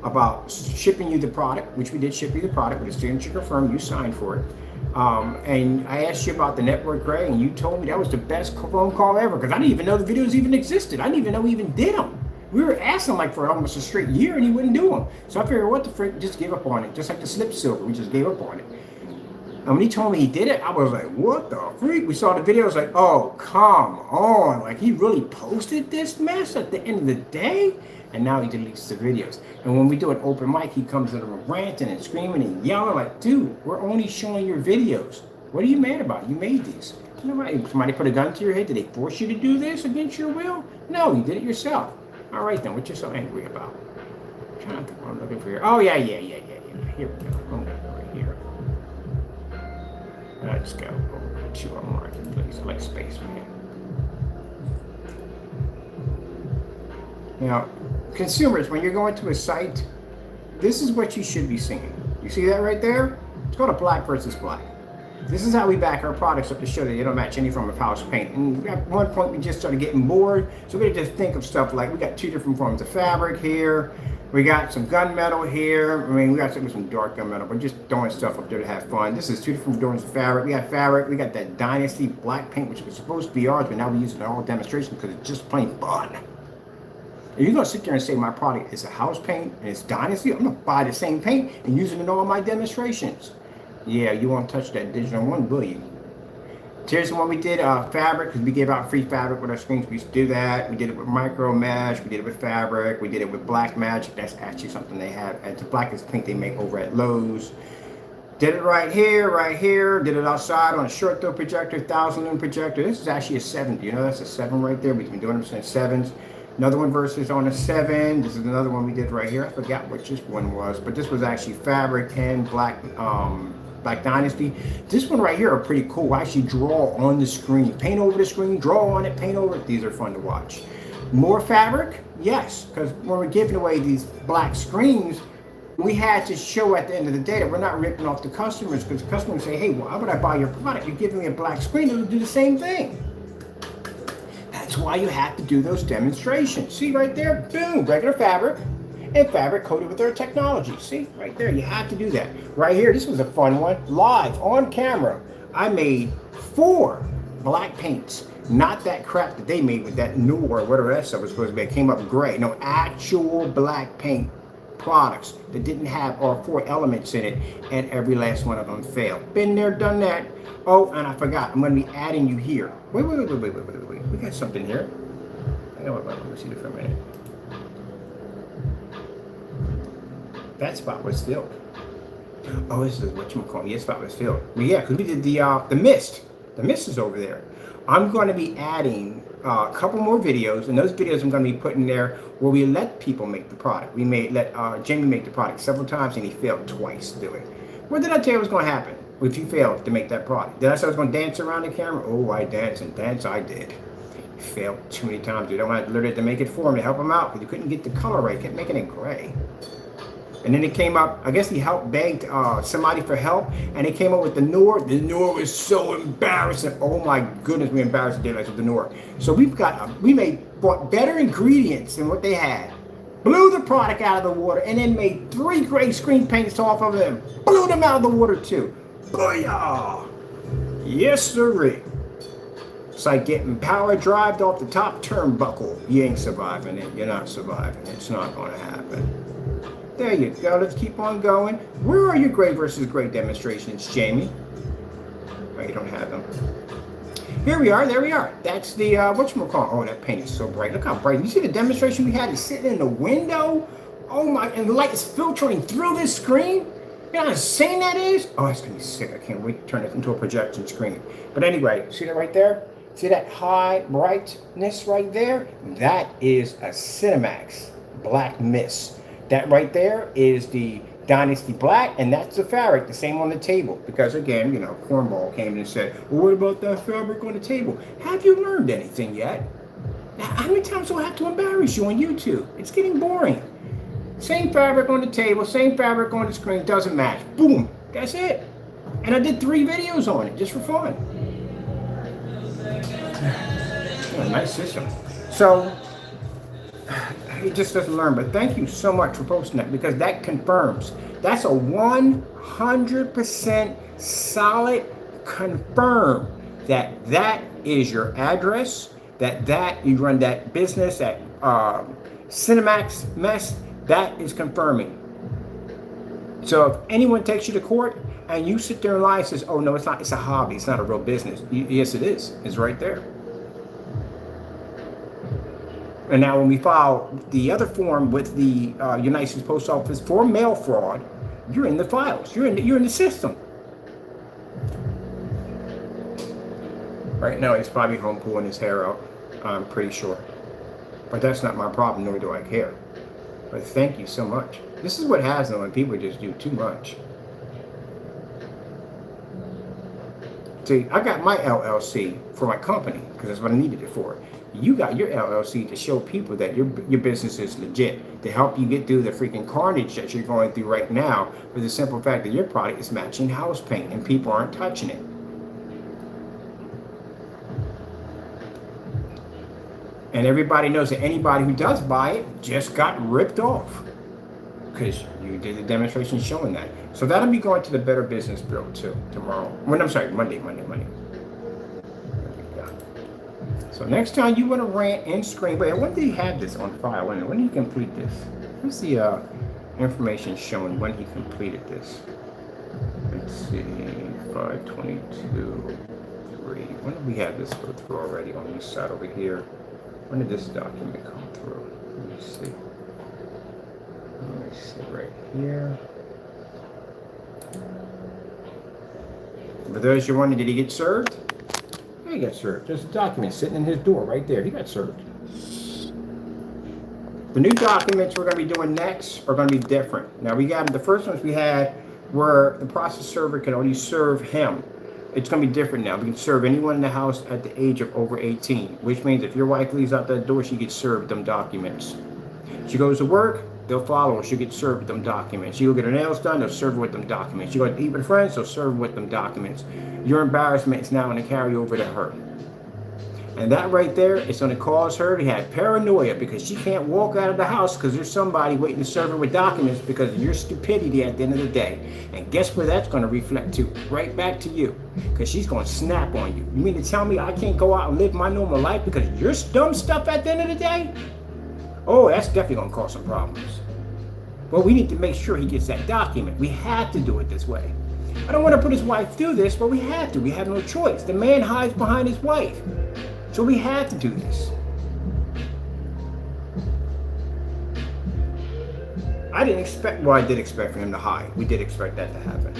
about shipping you the product, which we did ship you the product with a signature confirmed, you signed for it. And I asked you about the network gray, and you told me that was the best phone call ever because I didn't even know the videos even existed. I didn't even know we even did them. We were asking like for almost a straight year and he wouldn't do them. So I figured, what the frick, just gave up on it. Just like the slip silver, we just gave up on it. And when he told me he did it, I was like, what the freak? We saw the video, I was like, oh, come on. Like, he really posted this mess at the end of the day? And now he deletes the videos. And when we do an open mic, he comes in ranting and screaming and yelling like, dude, we're only showing your videos. What are you mad about? You made these. Somebody put a gun to your head? Did they force you to do this against your will? No, you did it yourself. All right, then, what you so angry about? I'm trying to think what I'm looking for here. Oh, yeah. Here we go. I'm gonna go right here. Let's go over to our marketplace. I like Spaceman. Now, consumers, when you're going to a site, this is what you should be seeing. You see that right there? It's called a black versus black. This is how we back our products up to show that they don't match any form of house paint. And at one point we just started getting bored, so we just think of stuff like we got 2 different forms of fabric here. We got some gunmetal here. I mean, we got some dark gunmetal, but just throwing stuff up there to have fun. This is 2 different forms of fabric. We got fabric. We got that Dynasty black paint, which was supposed to be ours, but now we use it in all demonstrations because it's just plain fun. If you're gonna sit there and say my product is a house paint and it's Dynasty, I'm gonna buy the same paint and use it in all my demonstrations. Yeah, you won't touch that digital one, will you? Here's the one we did fabric, because we gave out free fabric with our screens. We used to do that. We did it with micro mesh. We did it with fabric. We did it with black magic. That's actually something they have. And the blackest paint they make over at Lowe's. Did it right here, right here. Did it outside on a short throw projector, 1000 lumen projector. This is actually a 7. You know, that's a 7 right there. We've been doing them since 7s. Another one versus on a 7. This is another one we did right here. I forgot which this one was, but this was actually fabric and black Dynasty. This one right here are pretty cool. I actually draw on the screen, paint over the screen, draw on it, paint over it. These are fun to watch. More fabric? Yes, because when we're giving away these black screens, we had to show at the end of the day that we're not ripping off the customers, because the customers say, hey, why would I buy your product? You're giving me a black screen, it'll do the same thing. That's why you have to do those demonstrations. See right there, boom, regular fabric and fabric coated with our technology. See right there, you have to do that. Right here, this was a fun one. Live on camera, I made 4 black paints. Not that crap that they made with that new or whatever that stuff was supposed to be. It came up gray. No, actual black paint products that didn't have all 4 elements in it, and every last one of them failed. Been there, done that. Oh, and I forgot, I'm going to be adding you here. Wait. We got something here. Let me see this for a minute. That spot was filled. Oh, this is what you call me. This spot was filled. Well, yeah, because we did the mist. The mist is over there. I'm going to be adding a couple more videos, and those videos I'm going to be putting there where we let people make the product. We let Jamie make the product several times, and he failed twice to do it. What did I tell you was going to happen if you failed to make that product? Did I say I was going to dance around the camera? Oh, I danced and dance I did. Failed too many times. You don't want to literally to make it for him to help him out, because you couldn't get the color right. Kept making it gray. And then it came up, I guess he begged somebody for help, and it came up with the Noor. The Noor was so embarrassing. Oh my goodness, we embarrassed the daylights with the Noor. So we bought better ingredients than what they had. Blew the product out of the water, and then made 3 gray screen paints off of them. Blew them out of the water too. Booyah! Yes, sirree. It's like getting power drived off the top turnbuckle. You ain't surviving it. You're not surviving it. It's not going to happen. There you go. Let's keep on going. Where are your gray versus gray demonstrations, Jamie? Oh, you don't have them. Here we are. There we are. That's the, whatchamacallit. Oh, that paint is so bright. Look how bright. You see the demonstration we had is sitting in the window? Oh my, and the light is filtering through this screen? You know how insane that is? Oh, it's going to be sick. I can't wait to turn it into a projection screen. But anyway, see that right there? See that high brightness right there? That is a Cinemax black mist. That right there is the Dynasty Black, and that's the fabric, the same on the table. Because again, you know, Cornball came in and said, well, what about that fabric on the table? Have you learned anything yet? How many times do I have to embarrass you on YouTube? It's getting boring. Same fabric on the table, same fabric on the screen, doesn't match. Boom, that's it. And I did 3 videos on it, just for fun. Oh, nice system. So, it just doesn't learn, but thank you so much for posting that, because that confirms. That's a 100% solid confirm that that is your address, that you run that business at Cinemax Mess. That is confirming. So if anyone takes you to court and you sit there and lie and says, oh no, it's not, it's a hobby, it's not a real business. Yes, it is. It's right there. And now when we file the other form with the United States Post Office for mail fraud, you're in the files. You're in the system. Right now he's probably home pulling his hair out, I'm pretty sure. But that's not my problem, nor do I care. But thank you so much. This is what happens when people just do too much. See, I got my LLC for my company, because that's what I needed it for. You got your LLC to show people that your business is legit, to help you get through the freaking carnage that you're going through right now, for the simple fact that your product is matching house paint and people aren't touching it. And everybody knows that anybody who does buy it just got ripped off because you did the demonstration showing that. So that'll be going to the Better Business Bureau too tomorrow. Well, I'm sorry, Monday. So next time you want to rant and scream, wait, when did he have this on file? When did he complete this? What's the information showing when he completed this? Let's see, 5/22/3. When did we have this go through already on this side over here? When did this document come through? Let me see. Let me see right here. For those you're wondering, did he get served? Yeah, he got served. There's a document sitting in his door right there. He got served. The new documents we're going to be doing next are going to be different. Now we got the first ones we had where the process server can only serve him. It's going to be different now. We can serve anyone in the house at the age of over 18, which means if your wife leaves out that door, she gets served them documents. She goes to work, they'll follow her. She'll get served them documents. She'll get her nails done, they'll serve her with them documents. She go to eat with friends, they'll serve her with them documents. Your embarrassment is now going to carry over to her. And that right there is going to cause her to have paranoia because she can't walk out of the house because there's somebody waiting to serve her with documents because of your stupidity at the end of the day. And guess where that's going to reflect to? Right back to you, because she's going to snap on you. You mean to tell me I can't go out and live my normal life because of your dumb stuff at the end of the day? Oh, that's definitely going to cause some problems. Well, we need to make sure he gets that document. We have to do it this way. I don't want to put his wife through this, but we have to. We have no choice. The man hides behind his wife. So we had to do this. I didn't expect, well, I did expect for him to hide. We did expect that to happen.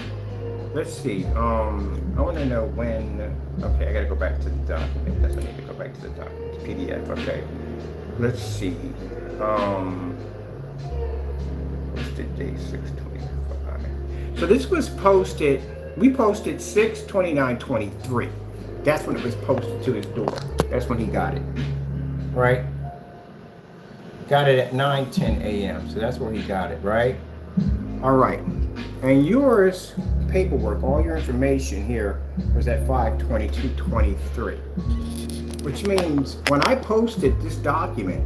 Let's see. I want to know when, okay, I got to go back to the document. That's what I need to go back to the document. PDF, okay. Let's see. What's the date? 6/25. So this was posted, we posted 6/29/23. That's when it was posted to his door. That's when he got it, right? Got it at 9:10 a.m. So that's where he got it, right? All right. And yours, paperwork, all your information here was at 5/22/23, which means when I posted this document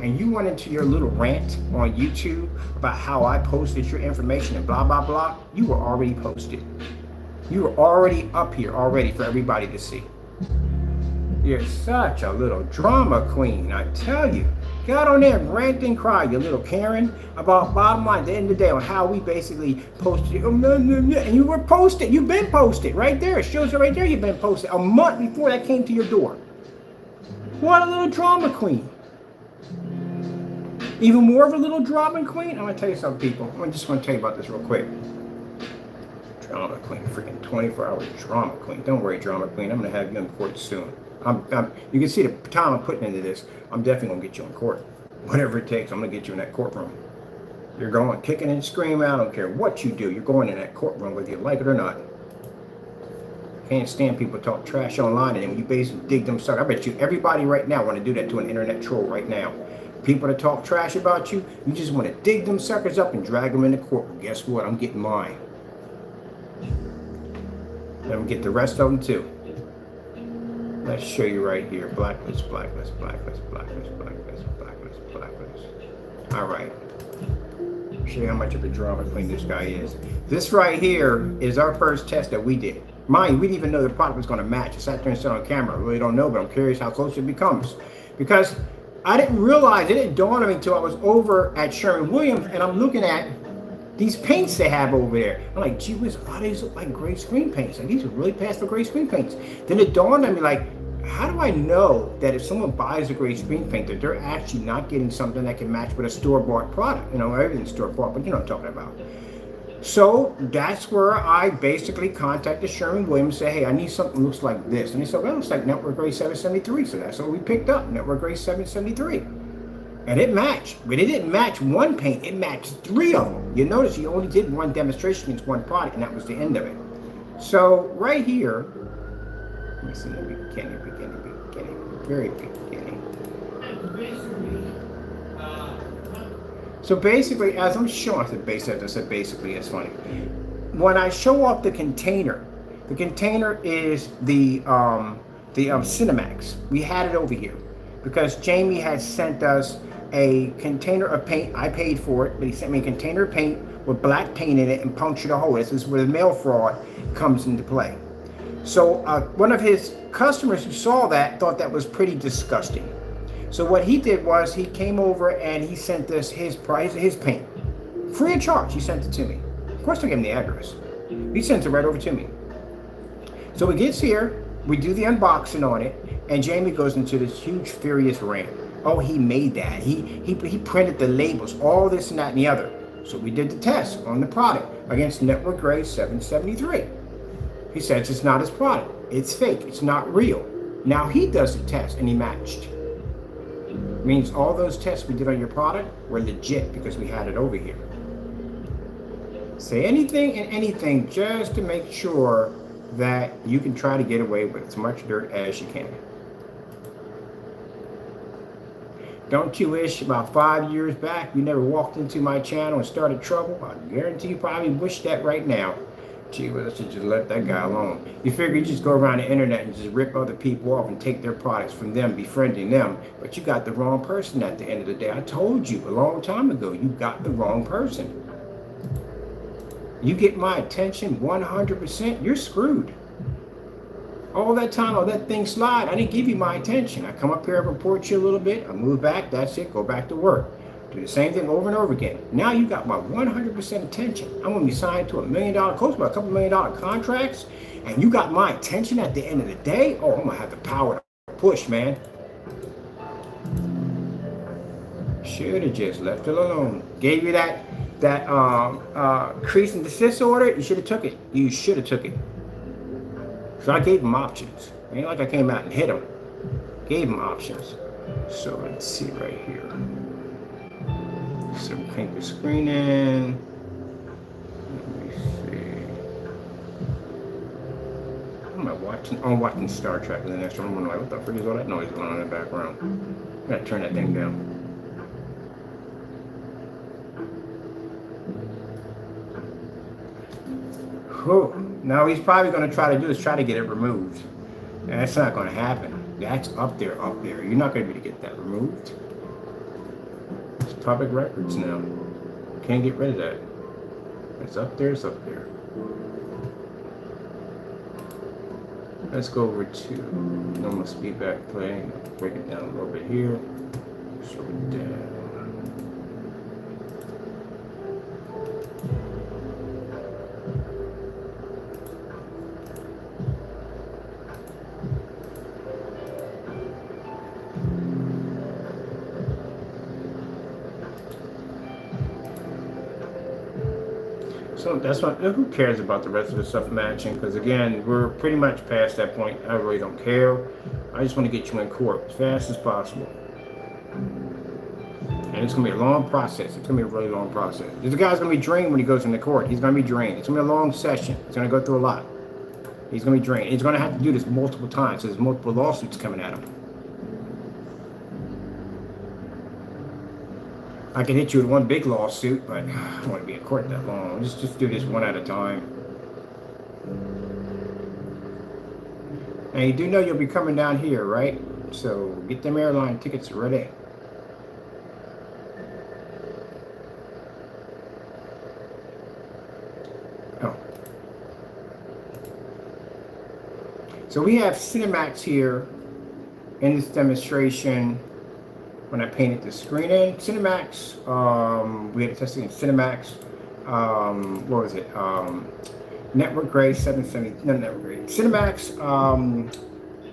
and you went into your little rant on YouTube about how I posted your information and blah, blah, blah, you were already posted. You were already up here already for everybody to see. You're such a little drama queen, I tell you. Got on there and rant and cry, you little Karen, about bottom line at the end of the day on how we basically posted. And you were posted, you've been posted right there. It shows it right there, you've been posted a month before that came to your door. What a little drama queen. Even more of a little drama queen? I'm going to tell you something, people. I just want to tell you about this real quick. Drama queen, freaking 24-hour drama queen. Don't worry, drama queen. I'm going to have you in court soon. You can see the time I'm putting into this. I'm definitely going to get you in court. Whatever it takes, I'm going to get you in that courtroom. You're going kicking and screaming. I don't care what you do. You're going in that courtroom whether you like it or not. Can't stand people talk trash online and then you basically dig them suckers. I bet you everybody right now want to do that to an internet troll right now. People that talk trash about you, you just want to dig them suckers up and drag them into court. Well, guess what? I'm getting mine. Let me get the rest of them too. Let's show you right here. Blacklist, blacklist, blacklist, blacklist, blacklist, blacklist, blacklist. All right. Show you how much of a drama queen this guy is. This right here is our first test that we did. Mind you, we didn't even know the product was going to match. I sat there and said on camera. I really don't know, but I'm curious how close it becomes. Because I didn't realize, it didn't dawn on me until I was over at Sherwin-Williams and I'm looking at these paints they have over there. I'm like, gee whiz, a lot of these look like gray screen paints. Like, these are really past for gray screen paints. Then it dawned on me, like, how do I know that if someone buys a gray screen paint that they're actually not getting something that can match with a store-bought product? You know, everything's store-bought, but you know what I'm talking about. So that's where I basically contacted Sherwin-Williams and said, hey, I need something that looks like this. And they said, well, it looks like Network Gray 773. So that's what we picked up, Network Gray 773. And it matched, but it didn't match one paint, it matched 3 of them. You notice he only did one demonstration against one product, and that was the end of it. So right here, let me see, the beginning, very beginning. So basically, as I'm showing, I said basically, it's funny. When I show off the container is the Cinemax. We had it over here. because Jamie had sent us a container of paint. I paid for it, but he sent me a container of paint with black paint in it and punctured a hole. This is where the mail fraud comes into play. So one of his customers who saw that thought that was pretty disgusting. So what he did was he came over and he sent us his paint, free of charge. He sent it to me. Of course, I gave him the address. He sent it right over to me. So it gets here, we do the unboxing on it, and Jamie goes into this huge furious rant. Oh, he made that. He printed the labels, all this and that and the other. So we did the test on the product against Network Gray 773. He says it's not his product. It's fake. It's not real. Now he does the test and he matched. Means all those tests we did on your product were legit because we had it over here. Say anything and anything just to make sure that you can try to get away with as much dirt as you can. Don't you wish about 5 years back you never walked into my channel and started trouble? I guarantee you probably wish that right now. Gee, well, I should just let that guy alone. You figure you just go around the internet and just rip other people off and take their products from them, befriending them. But you got the wrong person at the end of the day. I told you a long time ago, you got the wrong person. You get my attention 100%, you're screwed. All that time, all that thing slide, I didn't give you my attention. I come up here, I report you a little bit, I move back, that's it, go back to work. Do the same thing over and over again. Now you got my 100% attention. I'm gonna be signed to $1 million, close to a couple $1 million contracts, and you got my attention at the end of the day. Oh, I'm gonna have the power to push, man. Should have just left it alone. Gave you that cease and desist order. You should have took it. You should have took it. So I gave him options. It ain't like I came out and hit him. Gave him options. So let's see right here. So paint the screen in. Let me see. What am I watching? Oh, I'm watching Star Trek in the next one. I'm like, what the frick is all that noise going on in the background? I gotta turn that thing down. Whew. Now he's probably going to try to do is try to get it removed. And that's not going to happen. That's up there, up there. You're not going to be able to get that removed. It's public records now. Can't get rid of that. It's up there, it's up there. Let's go over to normal speed back play. Break it down a little bit here. Slow it down. So that's what, who cares about the rest of the stuff matching? Because again, we're pretty much past that point. I really don't care. I just want to get you in court as fast as possible. And it's going to be a long process. It's going to be a really long process. This guy's going to be drained when he goes into court. He's going to be drained. It's going to be a long session. He's going to go through a lot. He's going to be drained. He's going to have to do this multiple times. So there's multiple lawsuits coming at him. I can hit you with one big lawsuit, but I don't want to be in court that long. Just do this one at a time. And you do know you'll be coming down here, right? So get them airline tickets ready. Oh. So we have Cinemax here in this demonstration. When I painted the screen in Cinemax, we had a testing in Cinemax. What was it? Network Gray 770. No, Network Gray. Cinemax.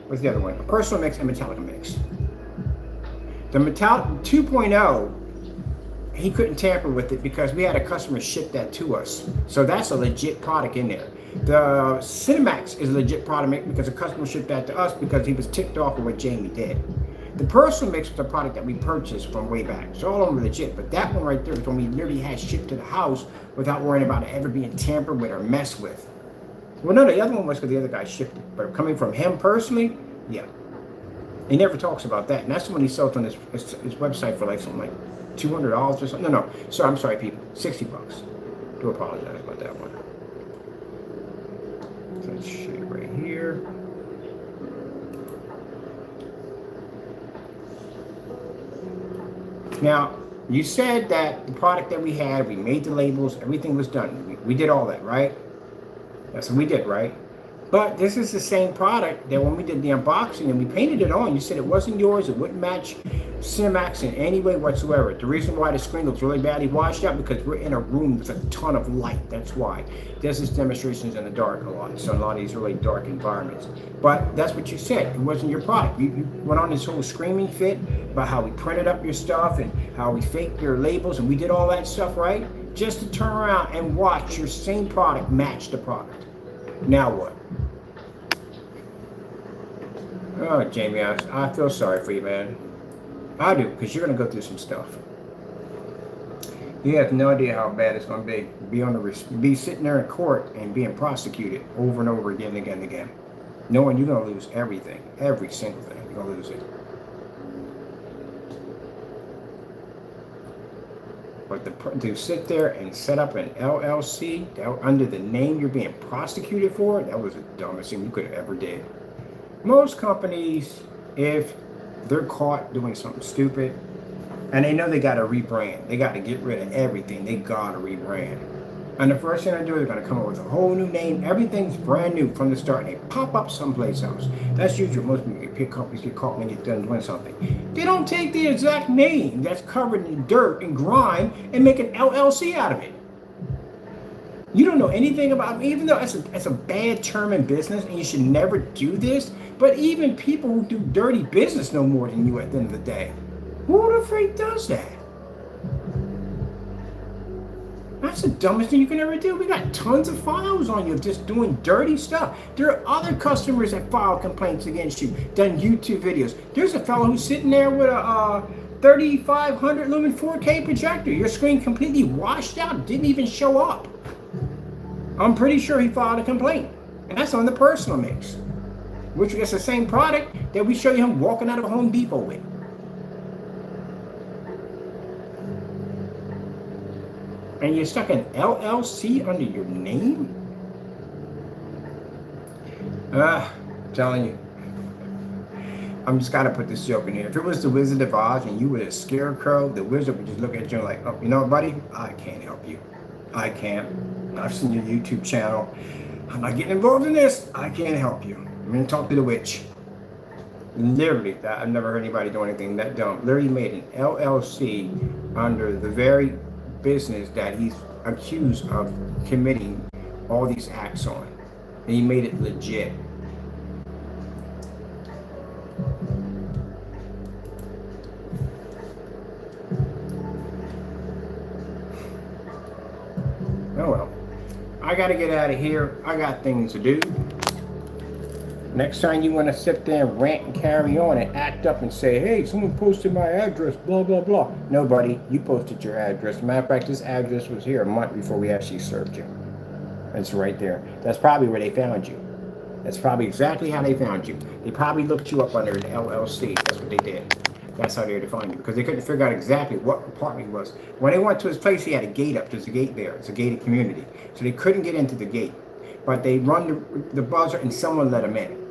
What's the other one? A personal mix and Metallica mix. The Metallica 2.0, he couldn't tamper with it because we had a customer ship that to us. So that's a legit product in there. The Cinemax is a legit product because a customer shipped that to us because he was ticked off of what Jamie did. The personal mix was a product that we purchased from way back. So all of them were legit, but that one right there was when we literally had shipped to the house without worrying about it ever being tampered with or messed with. Well, no, the other one was because the other guy shipped it. But coming from him personally, yeah. He never talks about that. And that's the one he sold on his website for like something like $200 or something. No. So I'm sorry, people. $60. Do apologize about that one. So let's shoot it right here. Now, you said that the product that we had, we made the labels, everything was done. We did all that, right? That's what we did, right? But this is the same product that when we did the unboxing and we painted it on, you said it wasn't yours, it wouldn't match Cinemax in any way whatsoever. The reason why the screen looks really badly washed out because we're in a room with a ton of light. That's why. This is demonstrations in the dark a lot. So a lot of these really dark environments. But that's what you said. It wasn't your product. You went on this whole screaming fit about how we printed up your stuff and how we faked your labels and we did all that stuff, right? Just to turn around and watch your same product match the product. Now what? Oh, Jamie, I feel sorry for you, man. I do, because you're going to go through some stuff. You have no idea how bad it's going to be. Be sitting there in court and being prosecuted over and over again and again and again. Knowing you're going to lose everything. Every single thing. You're going to lose it. But to sit there and set up an LLC under the name you're being prosecuted for, that was the dumbest thing you could have ever did. Most companies, if they're caught doing something stupid, and they know they got to rebrand, they got to get rid of everything, they got to rebrand. And the first thing they do is going to come up with a whole new name. Everything's brand new from the start. And they pop up someplace else. That's usually most companies get caught when they get done doing something. They don't take the exact name that's covered in dirt and grime and make an LLC out of it. You don't know anything about me, even though it's a bad term in business and you should never do this. But even people who do dirty business know more than you at the end of the day. Who the freak does that? That's the dumbest thing you can ever do. We got tons of files on you just doing dirty stuff. There are other customers that file complaints against you, done YouTube videos. There's a fellow who's sitting there with a 3500 lumen 4K projector. Your screen completely washed out, didn't even show up. I'm pretty sure he filed a complaint. And that's on the personal mix, which is the same product that we show you him walking out of Home Depot with. And you stuck an LLC under your name? I'm telling you. I'm just gotta put this joke in here. If it was the Wizard of Oz and you were a scarecrow, the wizard would just look at you like, oh, you know what, buddy? I can't help you. I can't. I've seen your YouTube channel. I'm not getting involved in this. I can't help you. I'm gonna talk to the witch. Literally, I've never heard anybody do anything that dumb. Literally made an LLC under the very business that he's accused of committing all these acts on. And he made it legit. Oh well. I gotta get out of here. I got things to do. Next time you want to sit there and rant and carry on and act up and say, hey, someone posted my address, blah, blah, blah. Nobody, you posted your address. Matter of fact, this address was here a month before we actually served you. It's right there. That's probably where they found you. That's probably exactly how they found you. They probably looked you up under an LLC. That's what they did. That's how they were to find you. Because they couldn't figure out exactly what apartment he was. When they went to his place, he had a gate up. There's a gate there. It's a gated community. So they couldn't get into the gate. But they run the buzzer and someone let them in.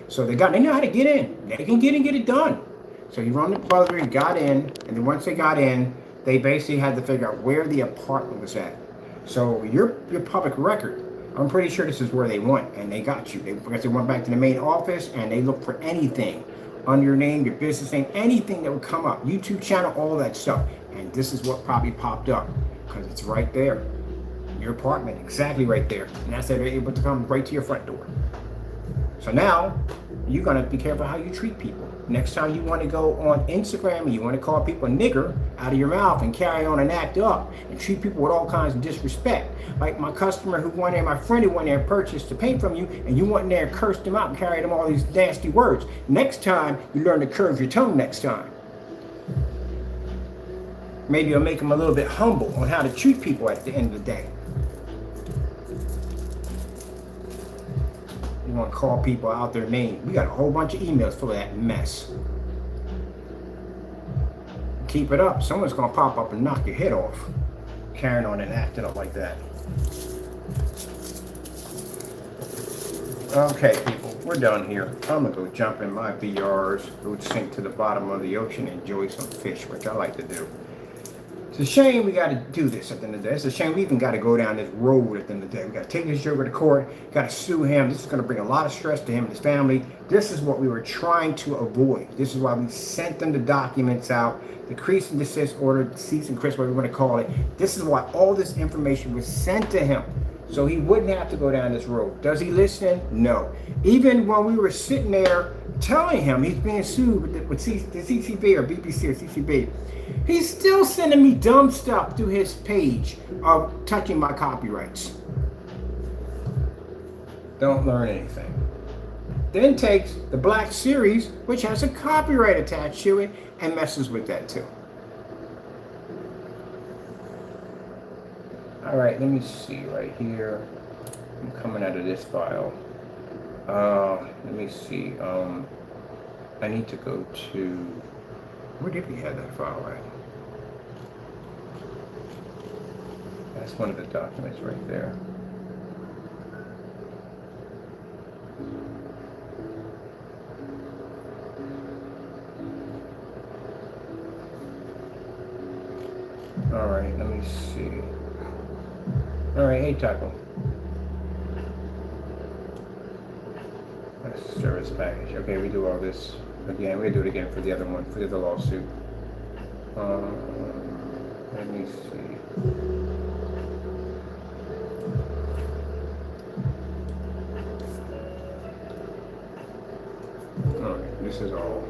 So they know how to get in. They can get in, get it done. So he run the buzzer and got in, and then once they got in, they basically had to figure out where the apartment was at. So your public record, I'm pretty sure this is where they went, and they got you. Because they went back to the main office and they looked for anything under your name, your business name, anything that would come up, YouTube channel, all that stuff. And this is what probably popped up because it's right there, your apartment, exactly right there. And that's how they're able to come right to your front door. So now, you're going to be careful how you treat people. Next time you want to go on Instagram and you want to call people nigger out of your mouth and carry on and act up and treat people with all kinds of disrespect. Like my customer who went there, my friend who went there and purchased the paint from you, and you went in there and cursed them out and carried them all these nasty words. Next time, you learn to curve your tongue next time. Maybe you'll make them a little bit humble on how to treat people at the end of the day. You want to call people out their name. We got a whole bunch of emails full of that mess. Keep it up. Someone's going to pop up and knock your head off. Carrying on and acting up like that. Okay, people. we're done here. I'm gonna go jump in my VRs, go sink to the bottom of the ocean, and enjoy some fish, which I like to do. It's a shame we got to do this at the end of the day. It's a shame we even got to go down this road at the end of the day. We got to take this joker to court, got to sue him. This is going to bring a lot of stress to him and his family. This is what we were trying to avoid. This is why we sent them the documents out, the cease and desist order, cease and desist, whatever we want to call it. This is why all this information was sent to him, so he wouldn't have to go down this road. Does he listen? No. Even when we were sitting there telling him he's being sued with the CCB or BBC or CCB, he's still sending me dumb stuff through his page of touching my copyrights. Don't learn anything. Then takes the Black series, which has a copyright attached to it, and messes with that too. All right, let me see right here. I'm coming out of this file. Let me see. I need to go to, where did we have that file at? That's one of the documents right there. All right, let me see. All right, hey Taco. That's service package. Okay, we do all this again. We do it again for the other one, for the other lawsuit. Let me see. All right, this is all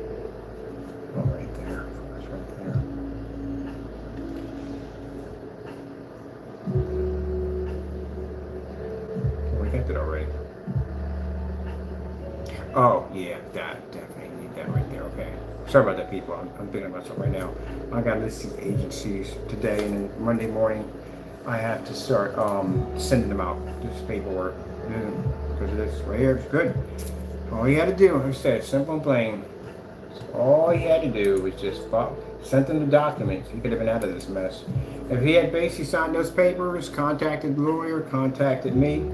right there. That's right there. We got that already. Oh, yeah, that definitely need that right there. Okay. Sorry about that, people. I'm thinking about something right now. I got listing agencies today, and then Monday morning, I have to start sending them out this paperwork. Because of this right here, it's good. All you had to do, like I said, simple and plain. All he had to do was just send them the documents. He could have been out of this mess. If he had basically signed those papers, contacted the lawyer, contacted me,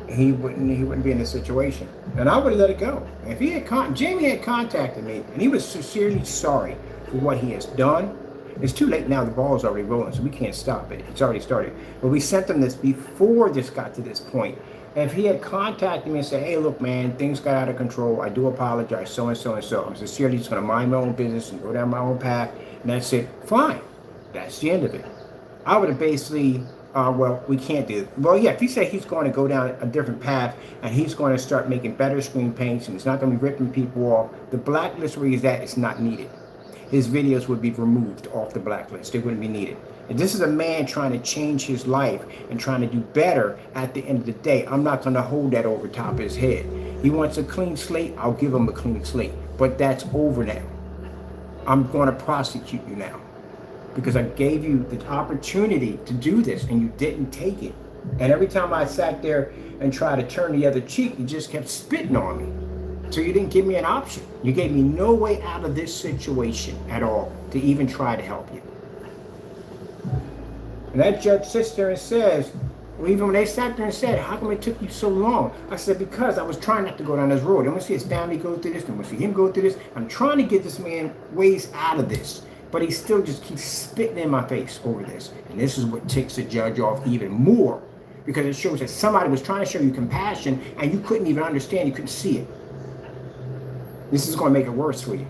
he wouldn't be in this situation, and I would have let it go. If he had Jamie had contacted me, and he was sincerely sorry for what he has done. It's too late now. The ball's already rolling, so we can't stop it. It's already started. But we sent him this before this got to this point. And if he had contacted me and said, "Hey, look, man, things got out of control. I do apologize. So and so and so. I'm sincerely just going to mind my own business and go down my own path," and that's it. Fine. That's the end of it. I would have basically. Well, we can't do it. Well, yeah, if he said he's going to go down a different path and he's going to start making better screen paints and he's not going to be ripping people off, the blacklist where he's at is not needed. His videos would be removed off the blacklist. They wouldn't be needed. And this is a man trying to change his life and trying to do better at the end of the day. I'm not going to hold that over top of his head. He wants a clean slate. I'll give him a clean slate. But that's over now. I'm going to prosecute you now, because I gave you the opportunity to do this and you didn't take it. And every time I sat there and tried to turn the other cheek, you just kept spitting on me. So you didn't give me an option. You gave me no way out of this situation at all to even try to help you. And that judge sits there and says, well, even when they sat there and said, "How come it took you so long?" I said, "Because I was trying not to go down this road. I want to see his family go through this. I want to see him go through this. I'm trying to get this man ways out of this." But he still just keeps spitting in my face over this. And this is what ticks the judge off even more, because it shows that somebody was trying to show you compassion and you couldn't even understand, you couldn't see it. This is going to make it worse for you.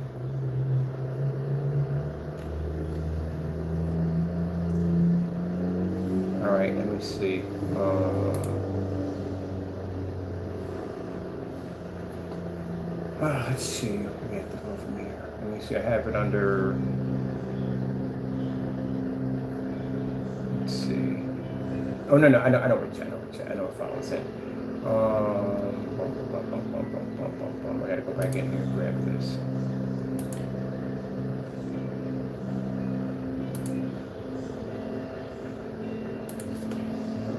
All right, let me see. Let's see. We have to go from here. Let me see. I have it under. Let's see. Oh no, I know what file it's in. I gotta go back in here and grab this.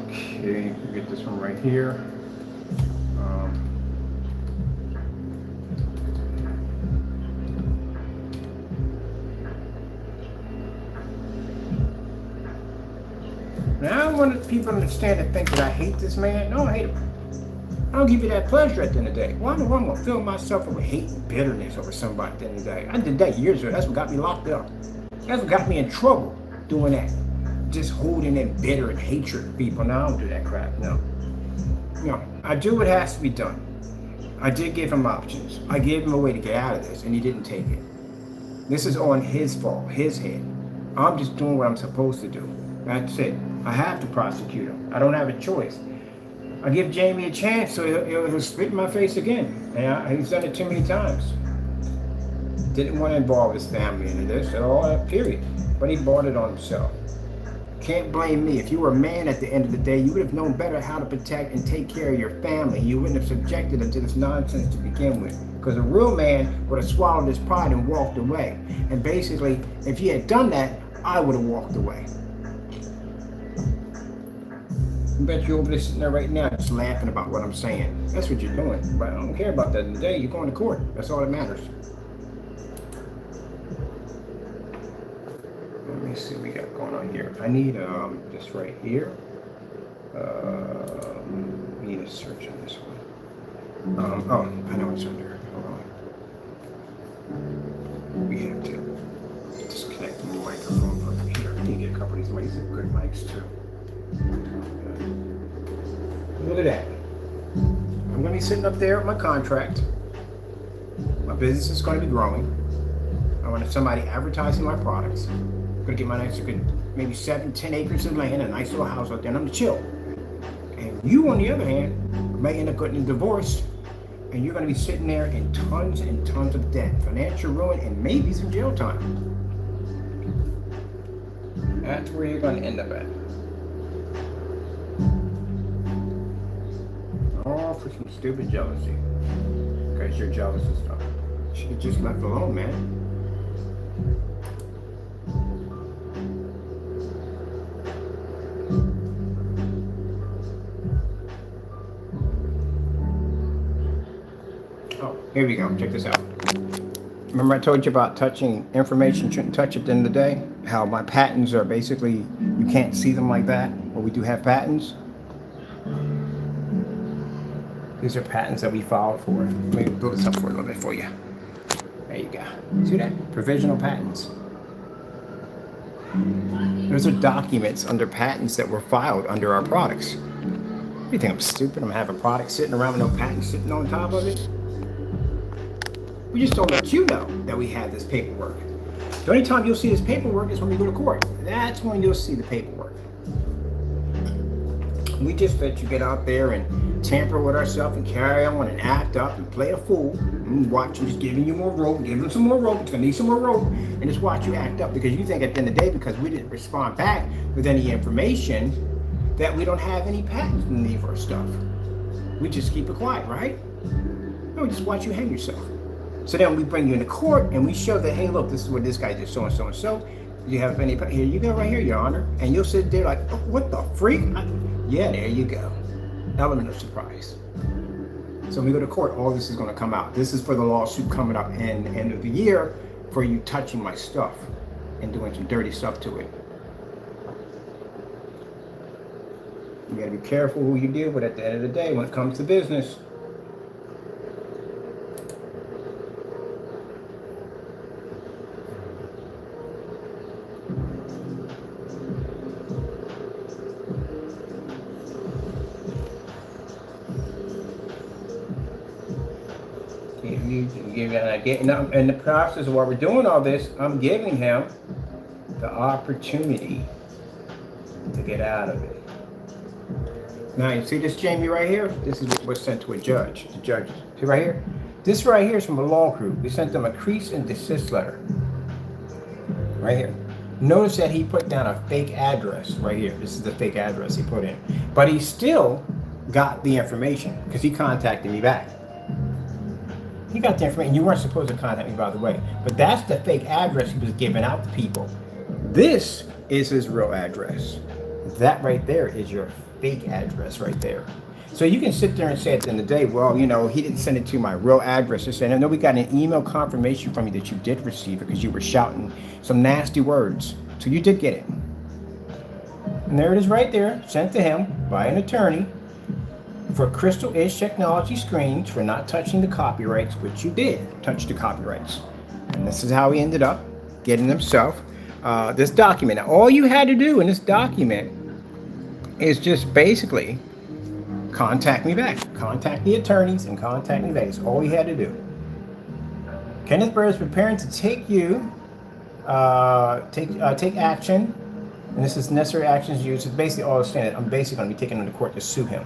Okay, we get this one right here. Now I want people to understand and think that I hate this man. No, I hate him. I don't give you that pleasure at the end of the day. Why in the world I'm going to fill myself up with hate and bitterness over somebody at the end of the day? I did that years ago. That's what got me locked up. That's what got me in trouble doing that. Just holding in bitter and hatred of people. No, I don't do that crap. No. No. I do what has to be done. I did give him options. I gave him a way to get out of this, and he didn't take it. This is on his fault, his head. I'm just doing what I'm supposed to do. That's it. I have to prosecute him. I don't have a choice. I give Jamie a chance, so he'll spit in my face again. And he's done it too many times. Didn't want to involve his family into this at all, period. But he brought it on himself. Can't blame me. If you were a man at the end of the day, you would have known better how to protect and take care of your family. You wouldn't have subjected them to this nonsense to begin with. Because a real man would have swallowed his pride and walked away. And basically, if he had done that, I would have walked away. I bet you're over there sitting there right now just laughing about what I'm saying. That's what you're doing. But I don't care about that in the day. You're going to court. That's all that matters. Let me see what we got going on here. I need this right here. We need a search on this one. Oh, I know it's under. Hold on. We have to disconnect the microphone from here. I need to get a couple of these mics. They're good mics too. Look at that. I'm going to be sitting up there with my contract. My business is going to be growing. I want somebody advertising my products. I'm going to get my nice, maybe 7-10 acres of land, a nice little house out there, and I'm going to chill. And you, on the other hand, may end up getting a divorce, and you're going to be sitting there in tons and tons of debt, financial ruin, and maybe some jail time. That's where you're going to end up at. All for some stupid jealousy. Because you're jealous and stuff. Should have just left alone, man. Oh, here we go. Check this out. Remember I told you about touching information shouldn't touch at the end of the day? How my patents are basically, you can't see them like that, but we do have patents. These are patents that we filed for. Let me build this up for a little bit for you. There you go. See that? Provisional patents. Those are documents under patents that were filed under our products. You think I'm stupid? I'm gonna have a product sitting around with no patent sitting on top of it? We just don't let you know that we have this paperwork. The only time you'll see this paperwork is when we go to court. That's when you'll see the paperwork. We just let you get out there and tamper with ourselves and carry on and act up and play a fool and watch them just giving you more rope, give them some more rope, it's gonna need some more rope, and just watch you act up because you think at the end of the day, because we didn't respond back with any information, that we don't have any patents in any of our stuff. We just keep it quiet, right? No, we just watch you hang yourself. So then we bring you into court and we show that, hey, look, this is what this guy did, so and so and so. You have any, here you go right here, Your Honor. And you'll sit there like, oh, what the freak? Yeah, there you go. Element of surprise. So when we go to court, all this is going to come out. This is for the lawsuit coming up in the end of the year for you touching my stuff and doing some dirty stuff to it. You got to be careful who you deal with at the end of the day when it comes to business. In the process of while we're doing all this, I'm giving him the opportunity to get out of it. Now, you see this Jamie right here? This is what was sent to a judge. The judge, see right here? This right here is from a law group. We sent them a cease and desist letter. Right here. Notice that he put down a fake address right here. This is the fake address he put in. But he still got the information because he contacted me back. He got the information. You weren't supposed to contact me, by the way. But that's the fake address he was giving out to people. This is his real address. That right there is your fake address right there. So you can sit there and say at the end of the day, well, you know, he didn't send it to my real address. They're saying, no, we got an email confirmation from you that you did receive it because you were shouting some nasty words. So you did get it. And there it is right there, sent to him by an attorney. for Crystal Edge Technology screens for not touching the copyrights, which you did touch the copyrights. And this is how he ended up getting himself this document. Now, all you had to do in this document is just basically contact me back. Contact the attorneys and contact me back. That's all you had to do. Kenneth Bird is preparing to take action, and this is necessary actions used. It's basically all standard. I'm basically going to be taking him to court to sue him.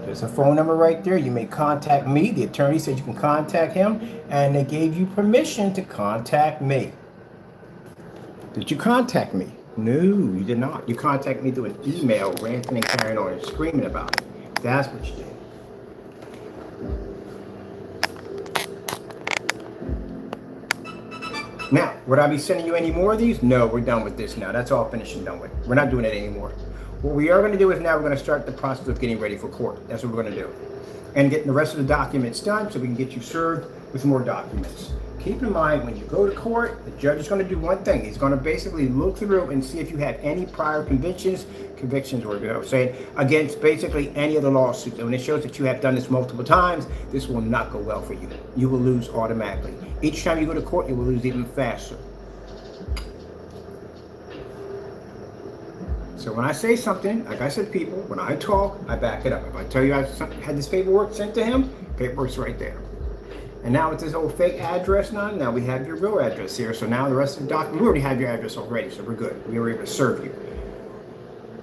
There's a phone number right there. You may contact me. The attorney said you can contact him, and they gave you permission to contact me. Did you contact me? No, you did not. You contacted me through an email, ranting and carrying on and screaming about it. That's what you did. Now, would I be sending you any more of these? No, we're done with this now. That's all finished and done with. We're not doing it anymore. What we are going to do is now we're going to start the process of getting ready for court. That's what we're going to do. And getting the rest of the documents done so we can get you served with more documents. Keep in mind, when you go to court, the judge is going to do one thing. He's going to basically look through and see if you have any prior convictions or say against basically any of the lawsuits. And when it shows that you have done this multiple times, this will not go well for you. You will lose automatically. Each time you go to court, you will lose even faster. So when I say something, like I said, people, when I talk, I back it up. If I tell you I had this paperwork sent to him, paperwork's right there. And now with this old fake address now we have your real address here. So now the rest of the document, we already have your address already, so we're good. We were able to serve you.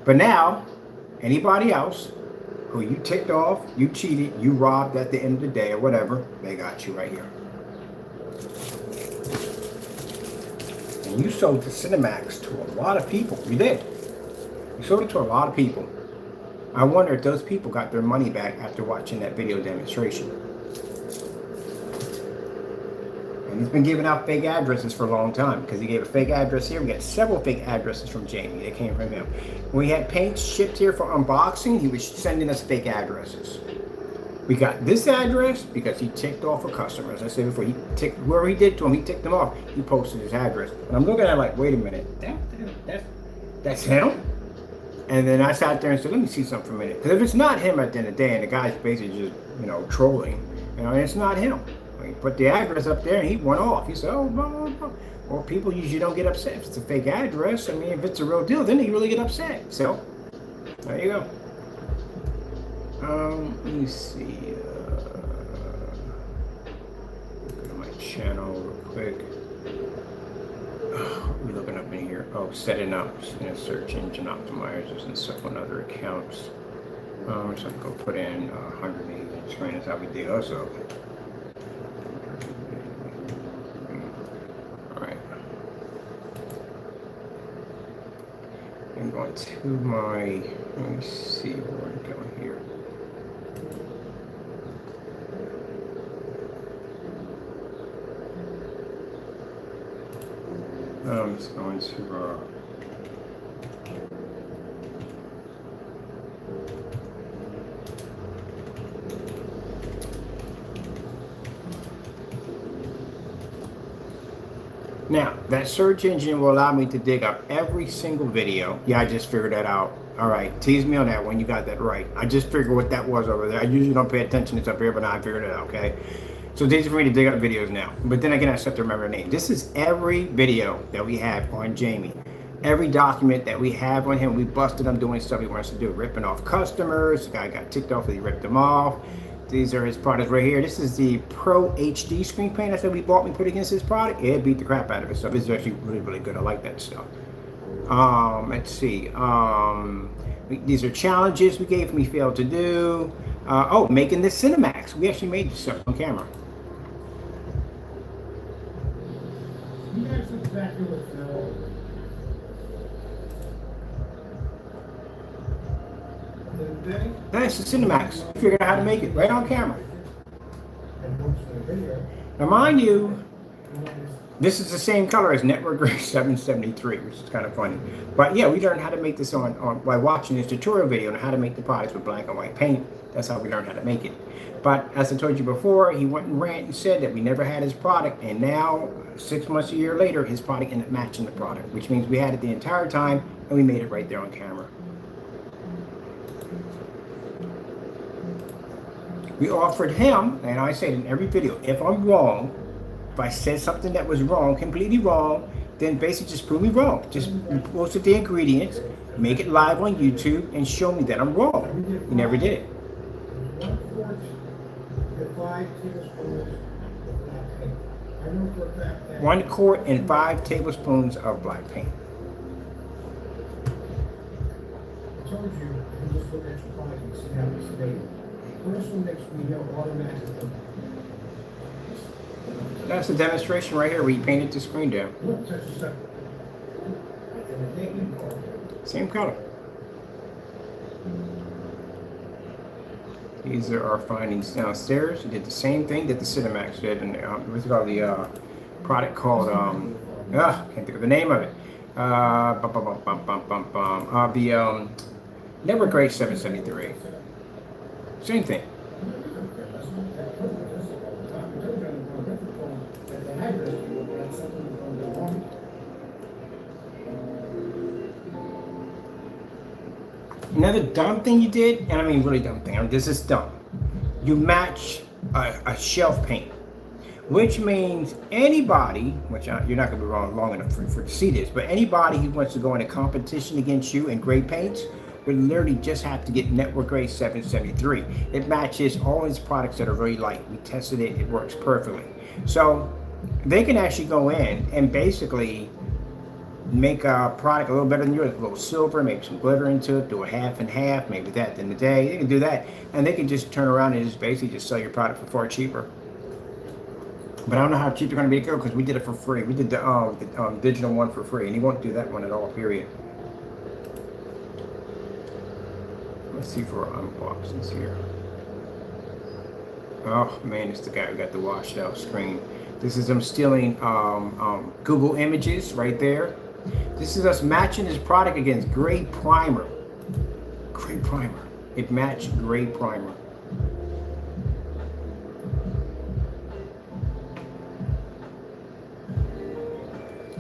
But now, anybody else who you ticked off, you cheated, you robbed at the end of the day or whatever, they got you right here. And you sold the Cinemax to a lot of people. You did. You sold it to a lot of people. I wonder if those people got their money back after watching that video demonstration. And he's been giving out fake addresses for a long time because he gave a fake address here. We got several fake addresses from Jamie that came from him. When we had paints shipped here for unboxing, he was sending us fake addresses. We got this address because he ticked off a customer. As I said before, he ticked whoever he did to him, he ticked them off. He posted his address. And I'm looking at it like, wait a minute, that's him? And then I sat there and said, let me see something for a minute. Because if it's not him at the end of the day, and the guy's basically just, trolling, and it's not him. He put the address up there and he went off. He said, oh, blah, blah, blah. Well, people usually don't get upset if it's a fake address. I mean, if it's a real deal, then they really get upset. So, there you go. Let me see. Go to my channel real quick. What are we looking up in here? Oh, setting up search engine optimizers and stuff on other accounts. So I can go put in 180 screen. That's how we did also. I'm going to my, let me see where I'm going here. I'm just going to, now, that search engine will allow me to dig up every single video. Yeah, I just figured that out. All right, tease me on that one. You got that right. I just figured what that was over there. I usually don't pay attention. It's up here, but now I figured it out, okay? So it's easy for me to dig up videos now. But then again, I just have to remember the name. This is every video that we have on Jamie. Every document that we have on him, we busted him doing stuff he wants to do. Ripping off customers. The guy got ticked off and he ripped them off. These are his products right here. This is the Pro HD screen paint I said we bought. We put against this product. It beat the crap out of it. So this is actually really, really good. I like that stuff. Let's see. These are challenges we gave him. He failed to do. Oh, making this Cinemax. We actually made this stuff on camera. That's exactly what Phil. That's the Cinemax. Figured out how to make it right on camera. Now, mind you, this is the same color as Network Gray 773, which is kind of funny. But yeah, we learned how to make this by watching this tutorial video on how to make the products with black and white paint. That's how we learned how to make it. But as I told you before, he went and ranted and said that we never had his product, and now 6 months, a year later, his product ended up matching the product, which means we had it the entire time and we made it right there on camera. We offered him, and I said in every video, if I'm wrong, if I said something that was wrong, completely wrong, then basically just prove me wrong. Just post the ingredients, make it live on YouTube, and show me that I'm wrong. He never did it. 1 quart and 5 tablespoons of black paint. I know for a fact that 1 quart and 5 tablespoons of black paint. I told you, you just look at your product and see how it's made. First one makes me know automatically. That's a demonstration right here where you painted the screen down. Look, touch the stuff. And the name card. Same color. These are our findings downstairs. We did the same thing that the Cinemax did, and what's it called, the product called can't think of the name of it. The Network Grade 773. Same thing. Another dumb thing you did, and I mean really dumb thing, I mean, this is dumb. You match a shelf paint, which means anybody, which you're not going to be wrong long enough for to see this, but anybody who wants to go in a competition against you in gray paints would literally just have to get Network Grade 773. It matches all his products that are really light. We tested it, it works perfectly. So they can actually go in and basically make a product a little better than yours, a little silver, maybe some glitter into it, do a half and half, maybe that at the end of the day. They can do that, and they can just turn around and just basically just sell your product for far cheaper. But I don't know how cheap they're going to be to go, because we did it for free. We did the digital one for free, and you won't do that one at all, period. Let's see for our unboxings here. Oh man, it's the guy who got the washed out screen. This is them stealing Google Images right there. This is us matching his product against gray primer. Gray primer. It matched gray primer.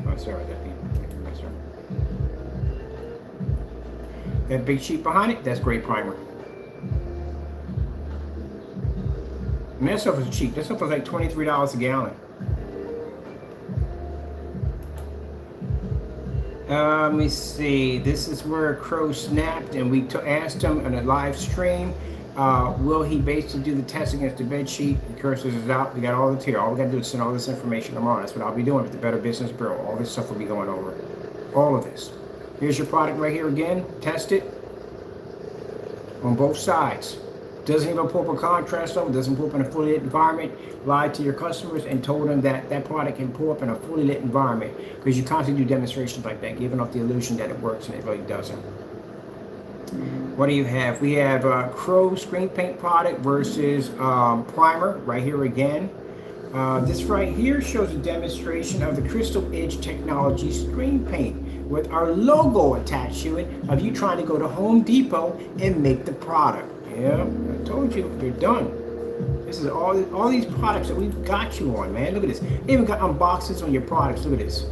Oh, sorry, that big sheet behind it, that's gray primer. And that stuff was cheap. That stuff was like $23 a gallon. Let me see. This is where Crow snapped, and we asked him in a live stream, will he basically do the test against the bed sheet? The cursors is out. We got all the here. All we got to do is send all this information tomorrow. That's what I'll be doing with the Better Business Bureau. All this stuff will be going over. All of this. Here's your product right here again. Test it on both sides. Doesn't even pull up a contrast level, doesn't pull up in a fully lit environment. Lied to your customers and told them that that product can pull up in a fully lit environment, because you constantly do demonstrations like that, giving off the illusion that it works, and it really doesn't. What do you have? We have Crow screen paint product versus primer right here again. This right here shows a demonstration of the Crystal Edge Technology screen paint with our logo attached to it of you trying to go to Home Depot and make the product. Yeah, I told you, you're done. This is all these products that we've got you on, man. Look at this. They even got unboxings on your products. Look at this.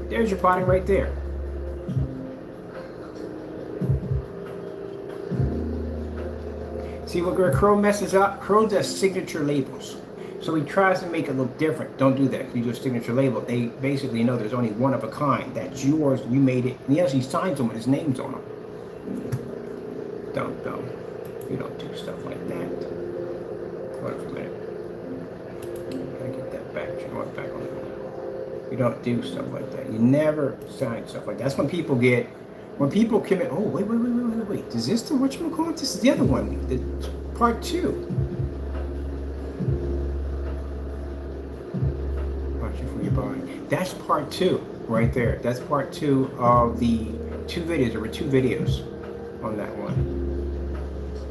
There's your product right there. See what Crow messes up? Crow does signature labels. So he tries to make it look different. Don't do that. If you do a signature label, they basically know there's only one of a kind. That's yours. You made it. And he actually signs them with his names on them. Dumb. You don't do stuff like that. Hold on for a minute. Gotta get that back. You know what? Back on it. You don't do stuff like that. You never sign stuff like that. That's when people get, when people commit. Oh, wait. Is this the whatchamacallit? This is the other one. The part 2. Watch it for your body. That's part 2 right there. That's part 2 of the 2 videos. There were 2 videos on that one.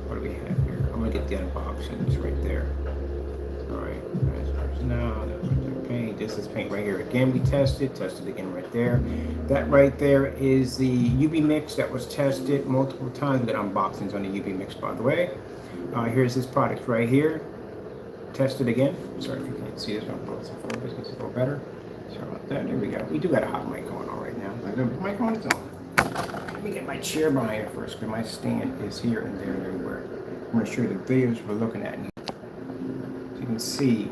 What do we have here? I'm gonna get the unboxings right there. All right, now that's paint. This is paint right here. Again, we tested again right there. That right there is the UV mix that was tested multiple times. We got unboxings on the UV mix, by the way. Here's this product right here. Tested again. Sorry if you can't see this. I'm putting some focus. It's a little better. Sorry about that. There we go. We do got a hot mic going on right now. The mic on its own. Let me get my chair behind it first, because my stand is here and there and everywhere. I'm going to show you the videos we're looking at. and see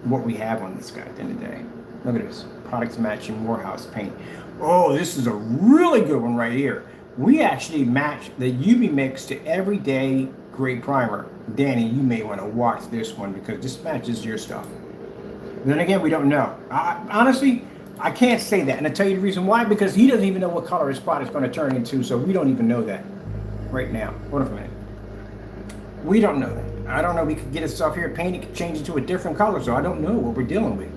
what we have on this guy at the end of the day. Look at this. Products matching Morehouse paint. Oh, this is a really good one right here. We actually match the UV mix to everyday gray primer. Danny, you may want to watch this one because this matches your stuff. Then again, we don't know. Honestly, I can't say that. And I'll tell you the reason why, because he doesn't even know what color his product's going to turn into, so we don't even know that right now. Hold on a minute. We don't know that. I don't know. We could get his stuff here painted, could change it to a different color, so I don't know what we're dealing with.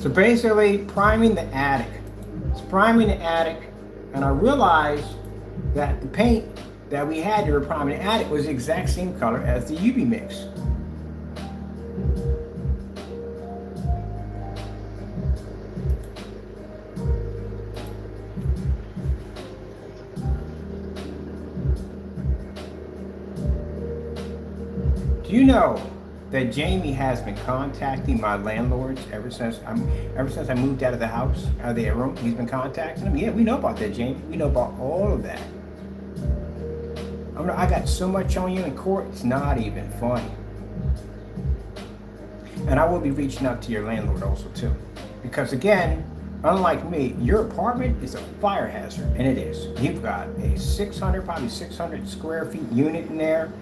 So basically, priming the attic. It's priming the attic, and I realized that the paint that we had to prime the attic was the exact same color as the UV mix. Do you know that Jamie has been contacting my landlords ever since I moved out of the house, out of their room? He's been contacting them. Yeah, we know about that, Jamie. We know about all of that. I got so much on you in court, it's not even funny. And I will be reaching out to your landlord also too. Because again, unlike me, your apartment is a fire hazard, and it is. You've got a probably 600 square feet unit in there.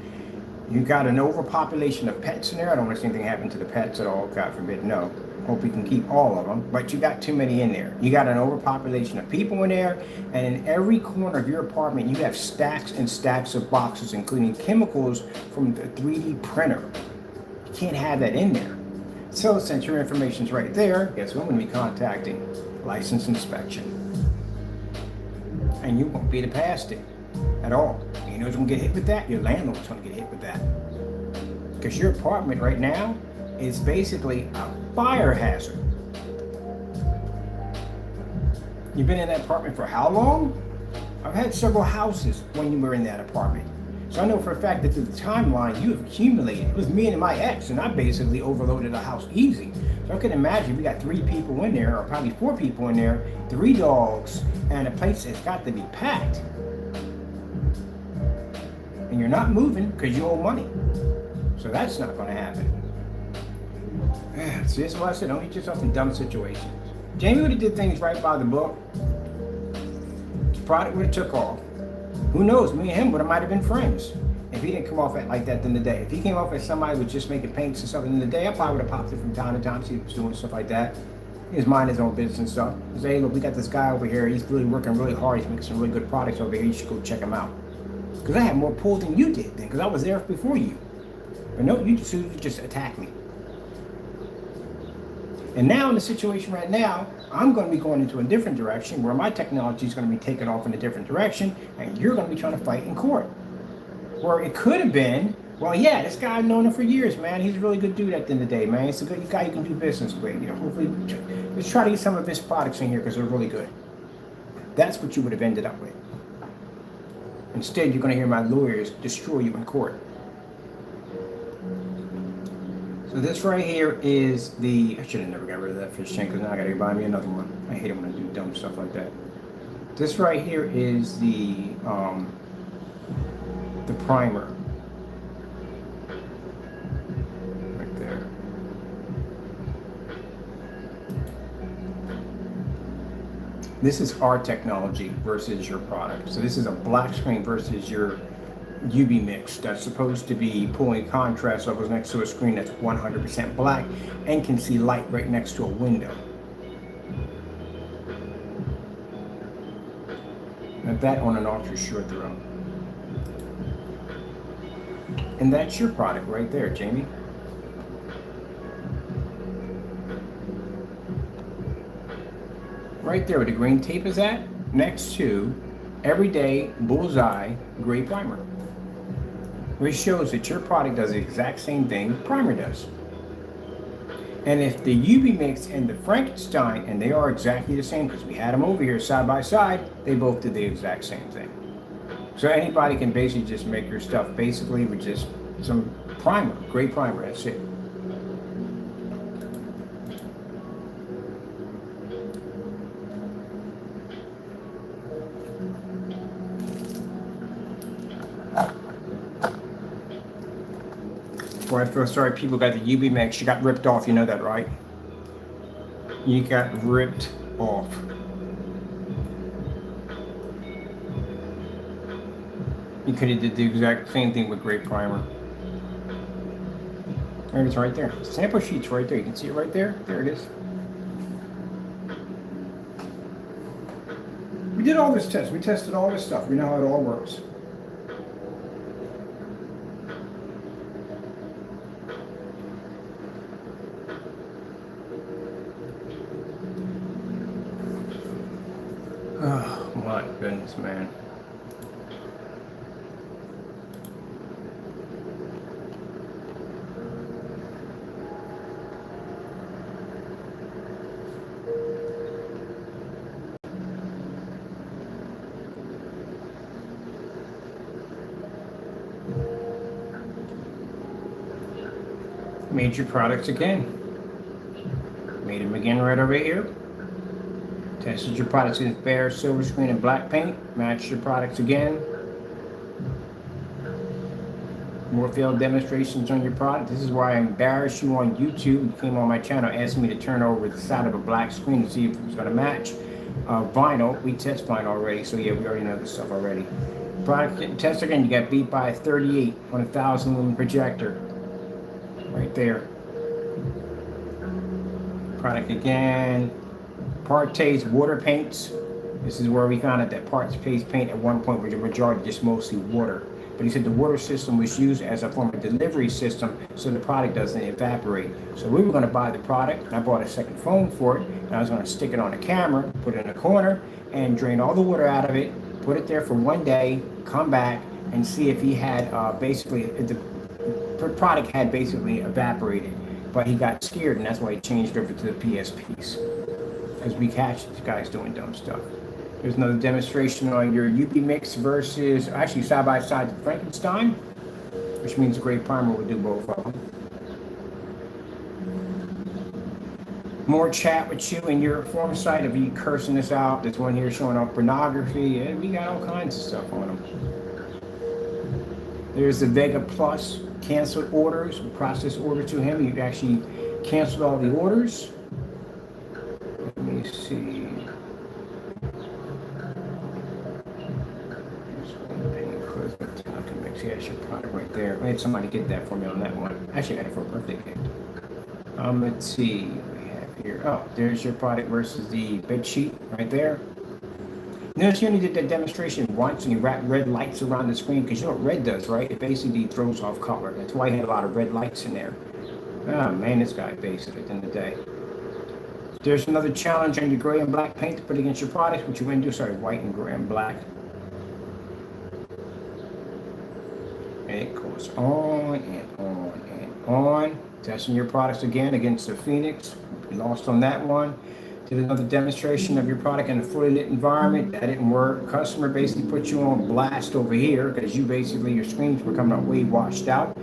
You got an overpopulation of pets in there. I don't want to see anything happen to the pets at all, God forbid, no. Hope we can keep all of them, but you got too many in there. You got an overpopulation of people in there, and in every corner of your apartment, you have stacks and stacks of boxes, including chemicals from the 3D printer. You can't have that in there. So since your information's right there, guess who I'm going to be contacting? License inspection. And you won't be able to pass it at all. You know who's going to get hit with that? Your landlord's going to get hit with that. Because your apartment right now is basically a fire hazard. You've been in that apartment for how long? I've had several houses when you were in that apartment. So I know for a fact that through the timeline you have accumulated. It was me and my ex, and I basically overloaded a house easy. So I can imagine we got 3 people in there, or probably 4 people in there, 3 dogs, and a place that's got to be packed. And you're not moving because you owe money. So that's not going to happen. See, that's why I said don't get yourself in dumb situations. Jamie would have did things right by the book. The product would have took off. Who knows, me and him would have might have been friends if he didn't come off like that in the day. If he came off as somebody who was just making paints and stuff in the day, I probably would have popped it from time to time, see if he was doing stuff like that. He's minding his own business and stuff. He said, hey, look, we got this guy over here. He's really working really hard. He's making some really good products over here. You should go check him out. Because I had more pull than you did then, because I was there before you. But no, you just attacked me. And now in the situation right now, I'm going to be going into a different direction where my technology is going to be taken off in a different direction, and you're going to be trying to fight in court. Or it could have been, well, yeah, this guy I've known him for years, man. He's a really good dude at the end of the day, man. He's a good guy you can do business with. You know, hopefully, let's try to get some of his products in here because they're really good. That's what you would have ended up with. Instead, you're going to hear my lawyers destroy you in court. So this right here is the, I should have never got rid of that fish tank because now I got to buy me another one. I hate it when I do dumb stuff like that. This right here is the primer. Right there. This is our technology versus your product. So this is a black screen versus your UV mix that's supposed to be pulling contrast levels next to a screen that's 100% black and can see light right next to a window. And that on an ultra short throw. And that's your product right there, Jamie. Right there where the green tape is at, next to Everyday Bullseye Gray Primer, which shows that your product does the exact same thing primer does. And if the UV mix and the Frankenstein, and they are exactly the same because we had them over here side by side, they both did the exact same thing. So anybody can basically just make your stuff basically with just some primer, gray primer, that's it. Boy, I feel sorry people got the UV mix. You got ripped off, you know that, right? You got ripped off. You could have did the exact same thing with gray primer. There it is right there. Sample sheet's right there. You can see it right there. There it is. We did all this test. We tested all this stuff. We know how it all works. Oh my goodness, man. Made your products again. Made them again right over here. Tested your products in fair, silver screen, and black paint. Matched your products again. More field demonstrations on your product. This is why I embarrassed you on YouTube. You came on my channel asking me to turn over the side of a black screen to see if it was going to match. Vinyl, we test vinyl already, so yeah, we already know this stuff already. Product test again, you got beat by a 38 on a 1,000 lumen projector. Right there. Product again. Partes water paints. This is where we found out that Partes paint at one point was the majority just mostly water. But he said the water system was used as a form of delivery system so the product doesn't evaporate. So we were going to buy the product, and I bought a second phone for it, and I was going to stick it on a camera, put it in a corner, and drain all the water out of it, put it there for one day, come back, and see if he had basically, the product had basically evaporated. But he got scared, and that's why he changed over to the PSPs. Because we catch these guys doing dumb stuff. There's another demonstration on your UV mix versus, actually side by side the Frankenstein, which means gray primer will do both of them. More chat with you in your form site of you cursing this out. There's one here showing off pornography, and we got all kinds of stuff on them. There's the Vega Plus canceled orders. We processed order to him. You actually canceled all the orders. Let me see. Here's your product right there. I had somebody get that for me on that one. Actually, I got it for a birthday gift. Let's see. We have here. Oh, there's your product versus the bed sheet right there. Notice you only did that demonstration once and you wrapped red lights around the screen because you know what red does, right? It basically throws off color. That's why he had a lot of red lights in there. Oh man, this guy basically at the end of the day. There's another challenge on your gray and black paint to put against your product, which you went to, sorry, white and gray and black. It goes on and on and on. Testing your products again against the Phoenix. We lost on that one. Did another demonstration of your product in a fully lit environment. That didn't work. Customer basically put you on blast over here because you basically, your screens were coming out way washed out.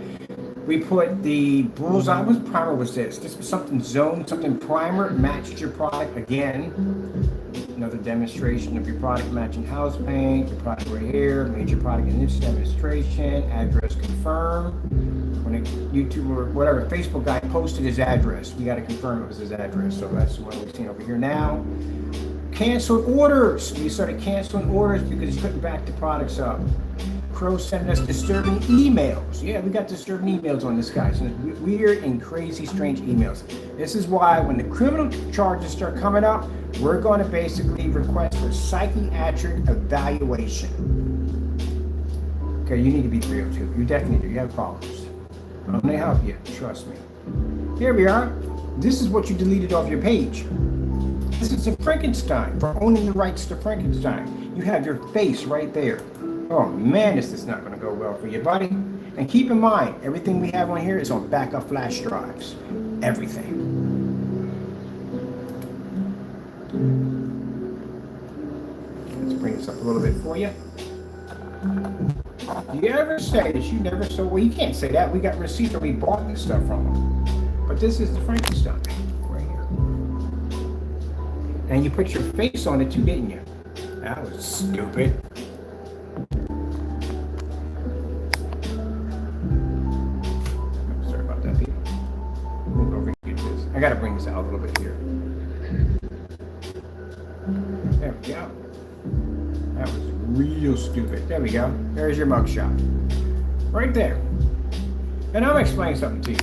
We put the bullseye. What primer was this? This was something zone, something primer. Matched your product again. Another demonstration of your product matching house paint. Your product right here. Made your product in this demonstration. Address confirm. When a YouTube or whatever Facebook guy posted his address, we got to confirm it was his address. So that's what we've seen over here now. Canceled orders. We started canceling orders because you couldn't back the products up. CROW sending us disturbing emails. Yeah, we got disturbing emails on this guy. So weird and crazy, strange emails. This is why when the criminal charges start coming up, we're going to basically request for psychiatric evaluation. Okay, you need to be 302. You definitely do. You have problems. I'm going to help you. Trust me. Here we are. This is what you deleted off your page. This is a Frankenstein for owning the rights to Frankenstein. You have your face right there. Oh man, this is not going to go well for you, buddy. And keep in mind, everything we have on here is on backup flash drives. Everything. Let's bring this up a little bit for you. You ever say that you never saw? Well, you can't say that. We got receipts where we bought this stuff from them. But this is the Frankenstein right here. And you put your face on it too, didn't you? That was stupid. I gotta bring this out a little bit here. There we go. That was real stupid. There we go. There's your mugshot. Right there. And I'm explaining something to you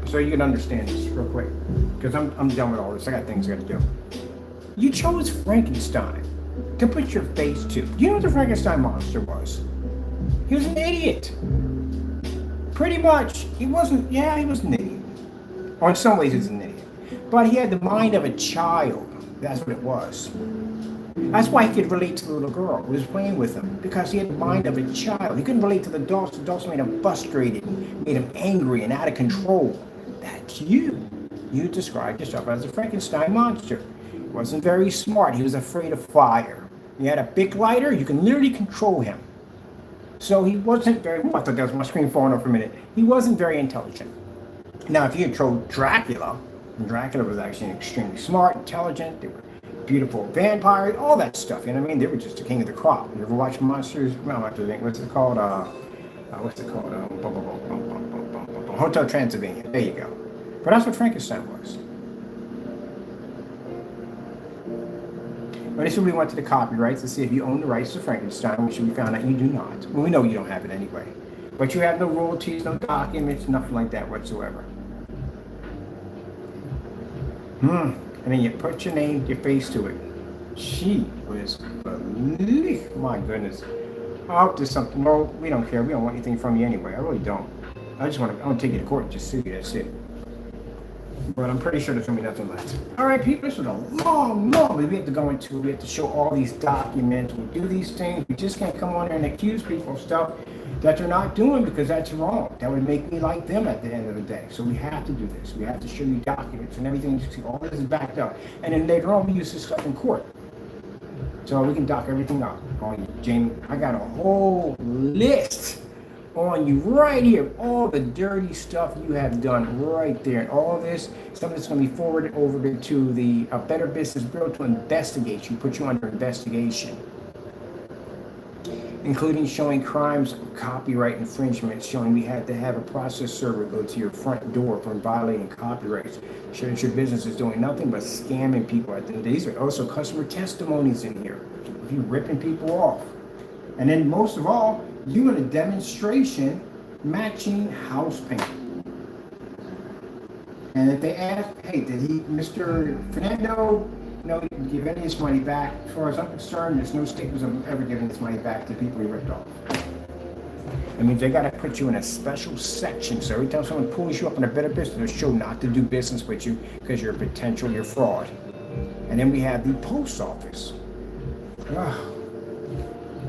so you can understand this real quick. Because I'm done with all this. I got things I gotta do. You chose Frankenstein to put your face to. Do you know what the Frankenstein monster was? He was an idiot. Pretty much. He was an idiot. Or in some ways he's an idiot. But he had the mind of a child. That's what it was. That's why he could relate to the little girl who was playing with him, because he had the mind of a child. He couldn't relate to the adults. The adults made him frustrated, made him angry and out of control. That's you. You described yourself as a Frankenstein monster. He wasn't very smart. He was afraid of fire. He had a big lighter. You can literally control him. So he wasn't very, I thought that was my screen falling off for a minute. He wasn't very intelligent. Now, if you control Dracula, and Dracula was actually extremely smart, intelligent, they were beautiful vampires, all that stuff, you know what I mean? They were just the king of the crop. You ever watch Monsters? Well, what's it called? Hotel Transylvania. There you go. But that's what Frankenstein was. But this is when we went to the copyrights to see if you own the rights to Frankenstein, which we found out you do not. Well, we know you don't have it anyway. But you have no royalties, no documents, nothing like that whatsoever. And then you put your name, your face to it. She was, my goodness. I hope there's something. Well, we don't care. We don't want anything from you anyway. I really don't. I want to take you to court and just sue you. That's it. But I'm pretty sure there's going to be nothing left. All right, people, this was a long, we have to go into, we have to show all these documents, we do these things. We just can't come on there and accuse people of stuff that they're not doing, because that's wrong. That would make me like them at the end of the day. So we have to do this. We have to show you documents and everything. You see, all this is backed up. And then later on, we use this stuff in court. So we can dock everything up on you. Jamie, I got a whole list on you right here, all the dirty stuff you have done right there, and all this stuff that's going to be forwarded over to the Better Business Bureau to investigate you, put you under investigation, including showing crimes of copyright infringement, showing we had to have a process server go to your front door for violating copyrights, showing that your business is doing nothing but scamming people. These are also customer testimonies in here, if you're ripping people off. And then most of all, you in a demonstration matching house paint. And if they ask, hey, did Mr. Fernando, give any of his money back? As far as I'm concerned, there's no statements of ever giving this money back to people he ripped off. That means they got to put you in a special section. So every time someone pulls you up in a Better Business, they'll show not to do business with you because you're you're fraud. And then we have the post office.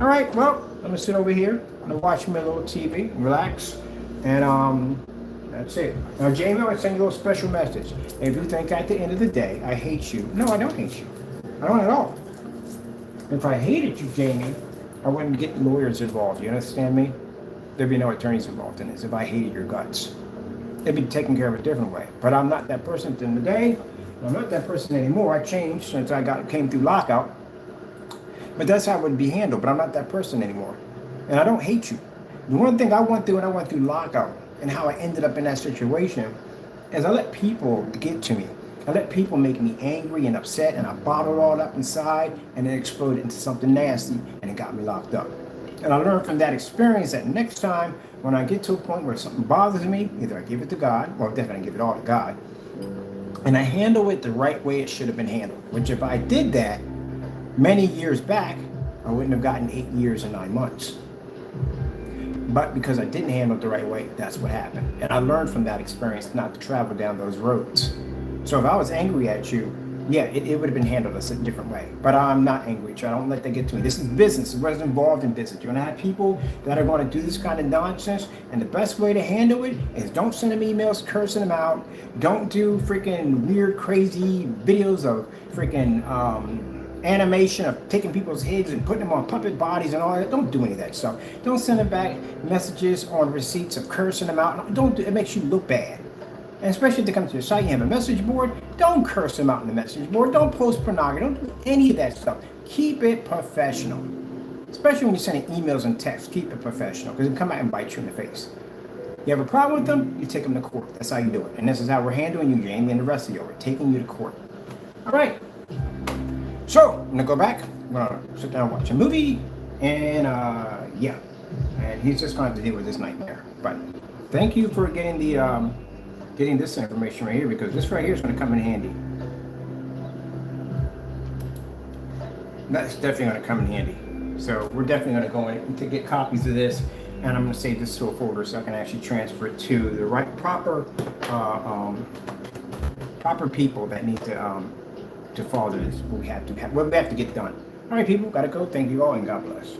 All right, well, I'm gonna sit over here. I'm gonna watch my little TV, relax, and that's it. Now, Jamie, I want to send you a little special message. If you think at the end of the day I hate you, no, I don't hate you. I don't at all. If I hated you, Jamie, I wouldn't get lawyers involved. You understand me? There'd be no attorneys involved in this. If I hated your guts, it'd be taken care of a different way. But I'm not that person at the end of the day. I'm not that person anymore. I changed since I came through lockout. But that's how it would be handled. But I'm not that person anymore. And I don't hate you. The one thing I went through when I went through lockout and how I ended up in that situation is I let people get to me. I let people make me angry and upset, and I bottled it all up inside, and it exploded into something nasty, and it got me locked up. And I learned from that experience that next time when I get to a point where something bothers me, either I give it to God, or definitely give it all to God, and I handle it the right way it should have been handled. Which if I did that many years back, I wouldn't have gotten 8 years and 9 months. But because I didn't handle it the right way, that's what happened. And I learned from that experience not to travel down those roads. So if I was angry at you, yeah, it would have been handled a different way. But I'm not angry at you. I don't let that get to me. This is business. It wasn't involved in business. You're going to have people that are going to do this kind of nonsense. And the best way to handle it is don't send them emails cursing them out. Don't do freaking weird, crazy videos of freaking animation of taking people's heads and putting them on puppet bodies and all that. Don't do any of that stuff. Don't send them back messages on receipts of cursing them out. Don't do it. Makes you look bad. And especially if they come to your site, you have a message board, don't curse them out in the message board. Don't post pornography. Don't do any of that stuff. Keep it professional. Especially when you're sending emails and texts, keep it professional, because it'll come out and bite you in the face. You have a problem with them, you take them to court. That's how you do it. And this is how we're handling you, Jamie, and the rest of you. We're taking you to court. All right. So I'm gonna go back. I'm gonna sit down and watch a movie, and yeah. And he's just going to have to deal with this nightmare. But thank you for getting the getting this information right here, because this right here is going to come in handy. That's definitely going to come in handy. So we're definitely going to go in to get copies of this, and I'm going to save this to a folder so I can actually transfer it to the right proper people that need to follow this. What we have to get done. All right, people, gotta go. Thank you all, and God bless.